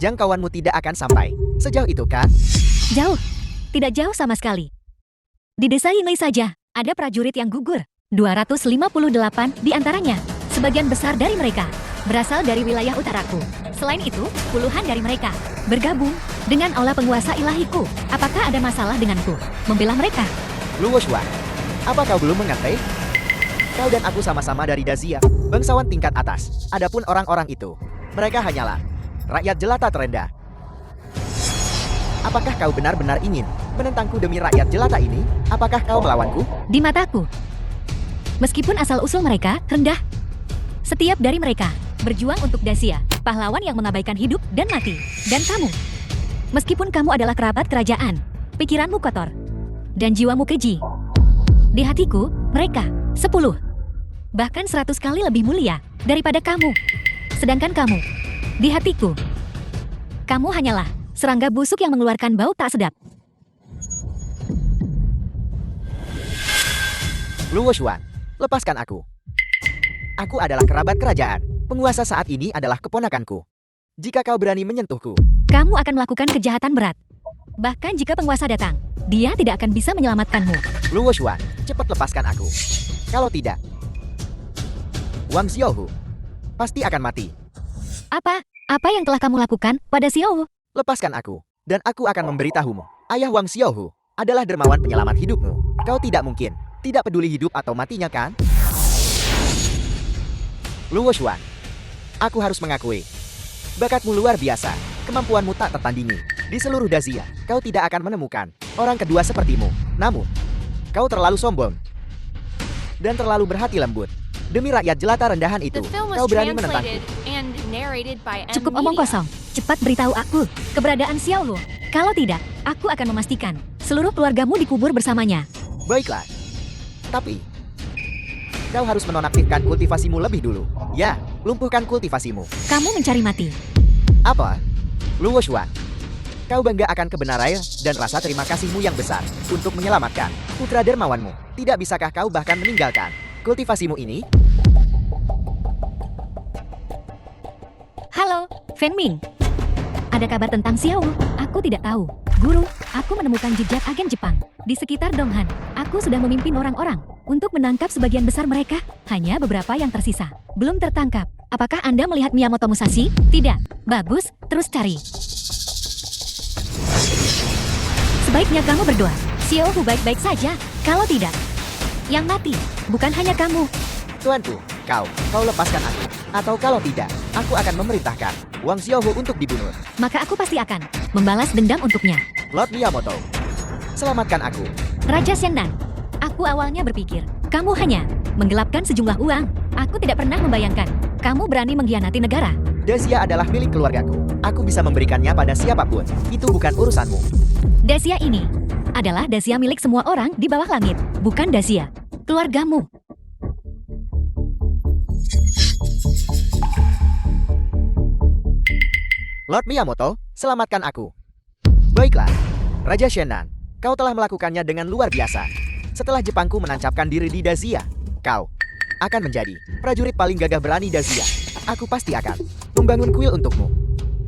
jangkauanmu tidak akan sampai sejauh itu kan? Jauh. Tidak jauh sama sekali. Di desa Yinglei saja, ada prajurit yang gugur. 258 di antaranya. Sebagian besar dari mereka berasal dari wilayah utaraku. Selain itu, puluhan dari mereka bergabung dengan aula penguasa ilahiku. Apakah ada masalah denganku membela mereka? Luo Xuan, apa kau belum mengerti? Kau dan aku sama-sama dari Dazia, bangsawan tingkat atas. Adapun orang-orang itu, mereka hanyalah rakyat jelata terendah. Apakah kau benar-benar ingin menentangku demi rakyat jelata ini? Apakah kau melawanku? Di mataku, meskipun asal-usul mereka rendah, setiap dari mereka berjuang untuk Dacia, pahlawan yang mengabaikan hidup dan mati. Dan kamu, meskipun kamu adalah kerabat kerajaan, pikiranmu kotor, dan jiwamu keji. Di hatiku, mereka 10, bahkan 100 kali lebih mulia daripada kamu. Sedangkan kamu, di hatiku, kamu hanyalah serangga busuk yang mengeluarkan bau tak sedap. Luo Xuan, lepaskan aku. Aku adalah kerabat kerajaan. Penguasa saat ini adalah keponakanku. Jika kau berani menyentuhku, Kamu akan melakukan kejahatan berat. Bahkan jika penguasa datang, dia tidak akan bisa menyelamatkanmu. Luo Xuan, cepat lepaskan aku. Kalau tidak, Wang Xiaohu pasti akan mati. Apa? Apa yang telah kamu lakukan pada Xiao? Lepaskan aku, dan aku akan memberitahumu. Ayah Wang Xiaohu adalah dermawan penyelamat hidupmu. Kau tidak mungkin tidak peduli hidup atau matinya kan? Luo Xuan, aku harus mengakui, bakatmu luar biasa, kemampuanmu tak tertandingi. Di seluruh Dazia, kau tidak akan menemukan orang kedua sepertimu. Namun, kau terlalu sombong dan terlalu berhati lembut. Demi rakyat jelata rendahan itu, The film kau was berani menentangku. translated and narrated by M Cukup omong Media. kosong. Cepat beritahu aku keberadaan Xiao. Kalau tidak, aku akan memastikan seluruh keluargamu dikubur bersamanya. Baiklah, tapi kau harus menonaktifkan kultivasimu lebih dulu. Ya, lumpuhkan kultivasimu. Kamu mencari mati. Apa? Luo Xuan, kau bangga akan kebenaran dan rasa terima kasihmu yang besar untuk menyelamatkan putra dermawanmu. Tidak bisakah kau bahkan meninggalkan kultivasimu ini? Halo, Feng Ming. Ada kabar tentang Xiao? Aku tidak tahu. Guru, aku menemukan jejak agen Jepang di sekitar Donghan. Aku sudah memimpin orang-orang untuk menangkap sebagian besar mereka. Hanya beberapa yang tersisa belum tertangkap. Apakah Anda melihat Miyamoto Musashi? Tidak. Bagus, terus cari. Sebaiknya kamu berdoa. Xiao baik-baik saja. Kalau tidak, yang mati bukan hanya kamu. Tuanku, kau lepaskan aku. Atau kalau tidak, aku akan memerintahkan Wang Xiaohu untuk dibunuh. Maka aku pasti akan membalas dendam untuknya. Lord Miyamoto, selamatkan aku. Raja Xiandan, aku awalnya berpikir kamu hanya menggelapkan sejumlah uang. Aku tidak pernah membayangkan kamu berani mengkhianati negara. Dacia adalah milik keluargaku. Aku bisa memberikannya pada siapapun. Itu bukan urusanmu. Dacia ini adalah Dacia milik semua orang di bawah langit, bukan Dacia keluargamu. Lord Miyamoto, selamatkan aku. Baiklah, Raja Shenan, kau telah melakukannya dengan luar biasa. Setelah Jepangku menancapkan diri di Dazia, kau akan menjadi prajurit paling gagah berani Dazia. Aku pasti akan membangun kuil untukmu,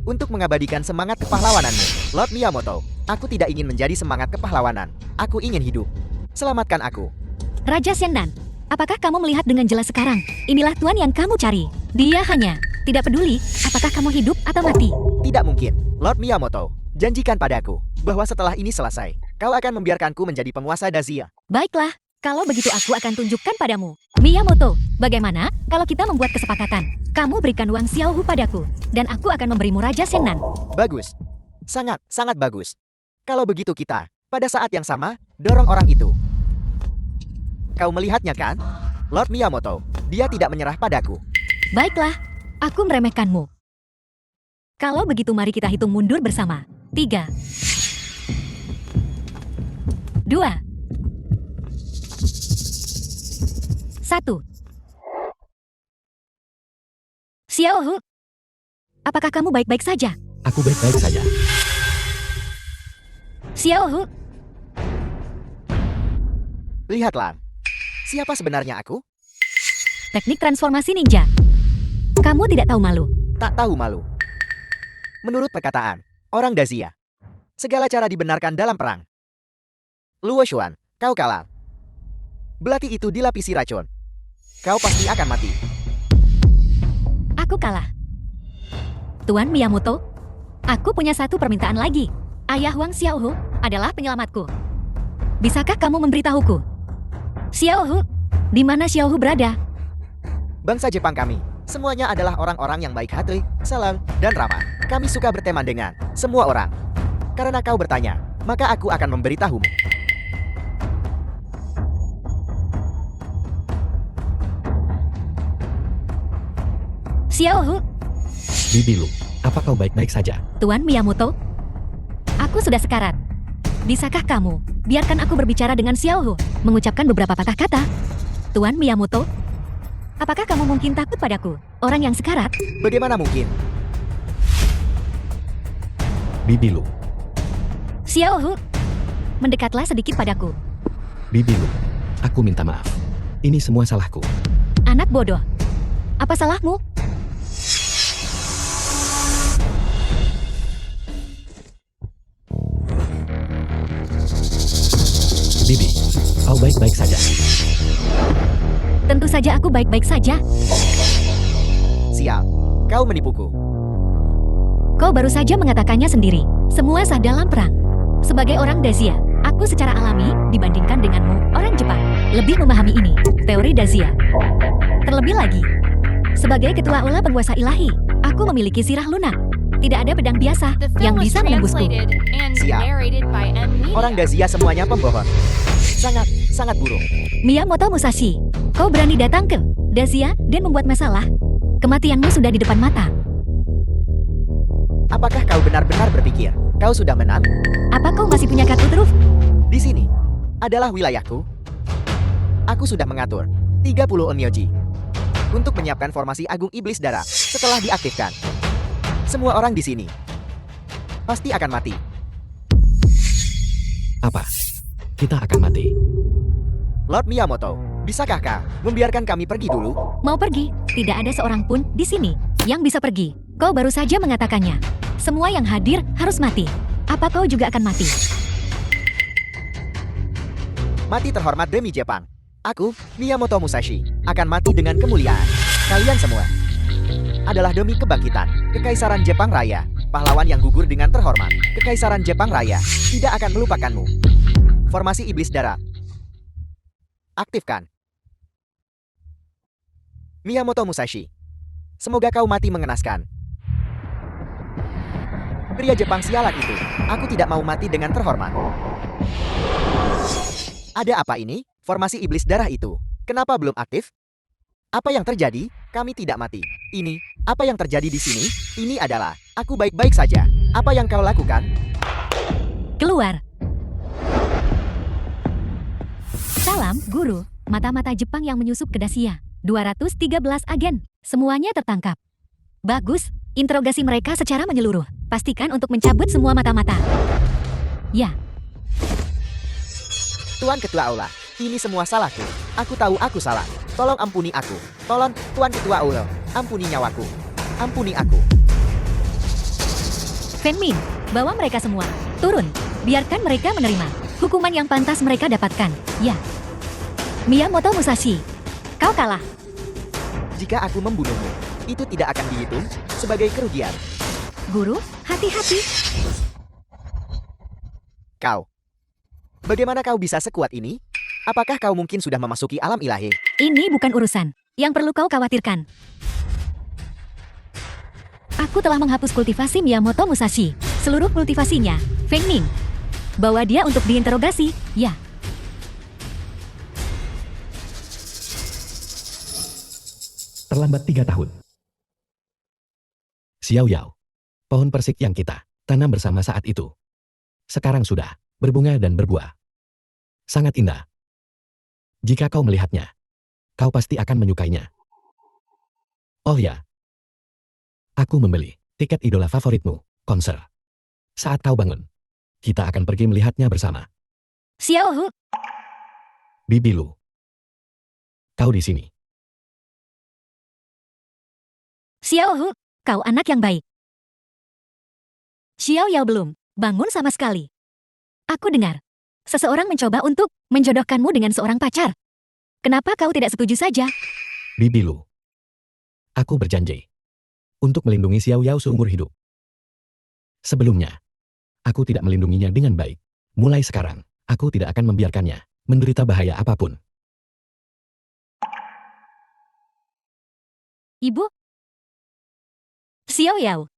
untuk mengabadikan semangat kepahlawananmu. Lord Miyamoto, aku tidak ingin menjadi semangat kepahlawanan. Aku ingin hidup. Selamatkan aku. Raja Xiandan, apakah kamu melihat dengan jelas sekarang? Inilah tuan yang kamu cari. Dia hanya tidak peduli apakah kamu hidup atau mati. Tidak mungkin, Lord Miyamoto. Janjikan padaku bahwa setelah ini selesai, kau akan membiarkanku menjadi penguasa Dazia. Baiklah, Kalau begitu aku akan tunjukkan padamu. Miyamoto, bagaimana kalau kita membuat kesepakatan? Kamu berikan Wang Xiaohu padaku, dan aku akan memberimu Raja Shennan. Bagus. Sangat, sangat bagus. Kalau begitu kita, pada saat yang sama, dorong orang itu. Kau melihatnya kan? Lord Miyamoto, dia tidak menyerah padaku. Baiklah, aku meremehkanmu. Kalau begitu mari kita hitung mundur bersama. 3, 2, 1. Xiaohu, apakah kamu baik-baik saja? Aku baik-baik saja. Xiaohu, Lihatlah. Siapa sebenarnya aku? teknik transformasi ninja. Kamu tidak tahu malu. Tak tahu malu. Menurut perkataan orang Dazia, segala cara dibenarkan dalam perang. Luo Xuan, kau kalah. Belati itu dilapisi racun. Kau pasti akan mati. Aku kalah. Tuan Miyamoto, aku punya satu permintaan lagi. Ayah Wang Xiaohu adalah penyelamatku. Bisakah kamu memberitahuku? Xiaohu, di mana Xiaohu berada? Bangsa Jepang kami, semuanya adalah orang-orang yang baik hati, salam, dan ramah. Kami suka berteman dengan semua orang. Karena kau bertanya, maka aku akan memberitahumu. Xiaohu, Bibi Lu, apa kau baik-baik saja? Tuan Miyamoto, aku sudah sekarat. Bisakah kamu biarkan aku berbicara dengan Xiaohu, mengucapkan beberapa patah kata? Tuan Miyamoto, apakah kamu mungkin takut padaku, orang yang sekarat? Bagaimana mungkin? Bibi Lu, Xiaohu, mendekatlah sedikit padaku. Bibi Lu, aku minta maaf. Ini semua salahku. Anak bodoh, apa salahmu? Bibi, kau baik-baik saja. Tentu saja aku baik-baik saja. Sial, kau menipuku. Kau baru saja mengatakannya sendiri. Semua sah dalam perang. Sebagai orang Dazia, aku secara alami dibandingkan denganmu, orang Jepang, lebih memahami ini, teori Dazia. Terlebih lagi, sebagai ketua Aula Penguasa Ilahi, aku memiliki sirah lunak. Tidak ada pedang biasa The yang film was bisa menembusku. translated and Siap. narrated by M. Media. Orang Dazia semuanya pembohong. Sangat, sangat buruk. Miyamoto Musashi, kau berani datang ke Dazia dan membuat masalah. Kematianmu sudah di depan mata. Apakah kau benar-benar berpikir kau sudah menang? Apa kau masih punya kartu truf? Di sini adalah wilayahku. Aku sudah mengatur 30 onmyoji untuk menyiapkan formasi Agung Iblis Darah setelah diaktifkan. Semua orang di sini pasti akan mati. Apa? Kita akan mati. Lord Miyamoto, bisakah kau membiarkan kami pergi dulu? Mau pergi? Tidak ada seorang pun di sini yang bisa pergi. Kau baru saja mengatakannya. Semua yang hadir harus mati. Apa kau juga akan mati? Mati terhormat demi Jepang. Aku, Miyamoto Musashi, akan mati dengan kemuliaan. Kalian semua adalah demi kebangkitan Kekaisaran Jepang Raya. Pahlawan yang gugur dengan terhormat. Kekaisaran Jepang Raya tidak akan melupakanmu. Formasi Iblis Darah. Aktifkan. Miyamoto Musashi. Semoga kau mati mengenaskan. Pria Jepang sialan itu. Aku tidak mau mati dengan terhormat. Ada apa ini? Formasi Iblis Darah itu. Kenapa belum aktif? Apa yang terjadi? Kami tidak mati. Ini, apa yang terjadi di sini? Ini adalah, aku baik-baik saja. Apa yang kau lakukan? Keluar. Salam, Guru. Mata-mata Jepang yang menyusup ke Dacia. 213 agen. Semuanya tertangkap. Bagus. Interogasi mereka secara menyeluruh. Pastikan untuk mencabut semua mata-mata. Ya, Tuan Ketua Aula, ini semua salahku. Aku tahu aku salah. Tolong ampuni aku. Tolong, Tuan Ketua Aula, ampuni nyawaku. Ampuni aku. Fenmin, bawa mereka semua. Turun. Biarkan mereka menerima hukuman yang pantas mereka dapatkan. Ya. Miyamoto Musashi, kau kalah. Jika aku membunuhmu, itu tidak akan dihitung sebagai kerugian. Guru, hati-hati. Kau. Bagaimana kau bisa sekuat ini? Apakah kau mungkin sudah memasuki alam ilahi? Ini bukan urusan yang perlu kau khawatirkan. Aku telah menghapus kultivasi Miyamoto Musashi. Seluruh kultivasinya, Feng Ning. Bawa dia untuk diinterogasi, ya. Terlambat 3 tahun. Xiao Yao. Pohon persik yang kita tanam bersama saat itu. Sekarang sudah berbunga dan berbuah. Sangat indah. Jika kau melihatnya, kau pasti akan menyukainya. Oh ya. Aku membeli tiket idola favoritmu, konser. Saat kau bangun, kita akan pergi melihatnya bersama. Xiao Hu, Bibi Lu. Kau di sini. Xiao Hu, kau anak yang baik. Xiao Yao belum bangun sama sekali. Aku dengar, seseorang mencoba untuk menjodohkanmu dengan seorang pacar. Kenapa kau tidak setuju saja? Bibi Lu. Aku berjanji untuk melindungi Xiao Yao seumur hidup. Sebelumnya, aku tidak melindunginya dengan baik. Mulai sekarang, aku tidak akan membiarkannya menderita bahaya apapun. Ibu? Xiao Yao,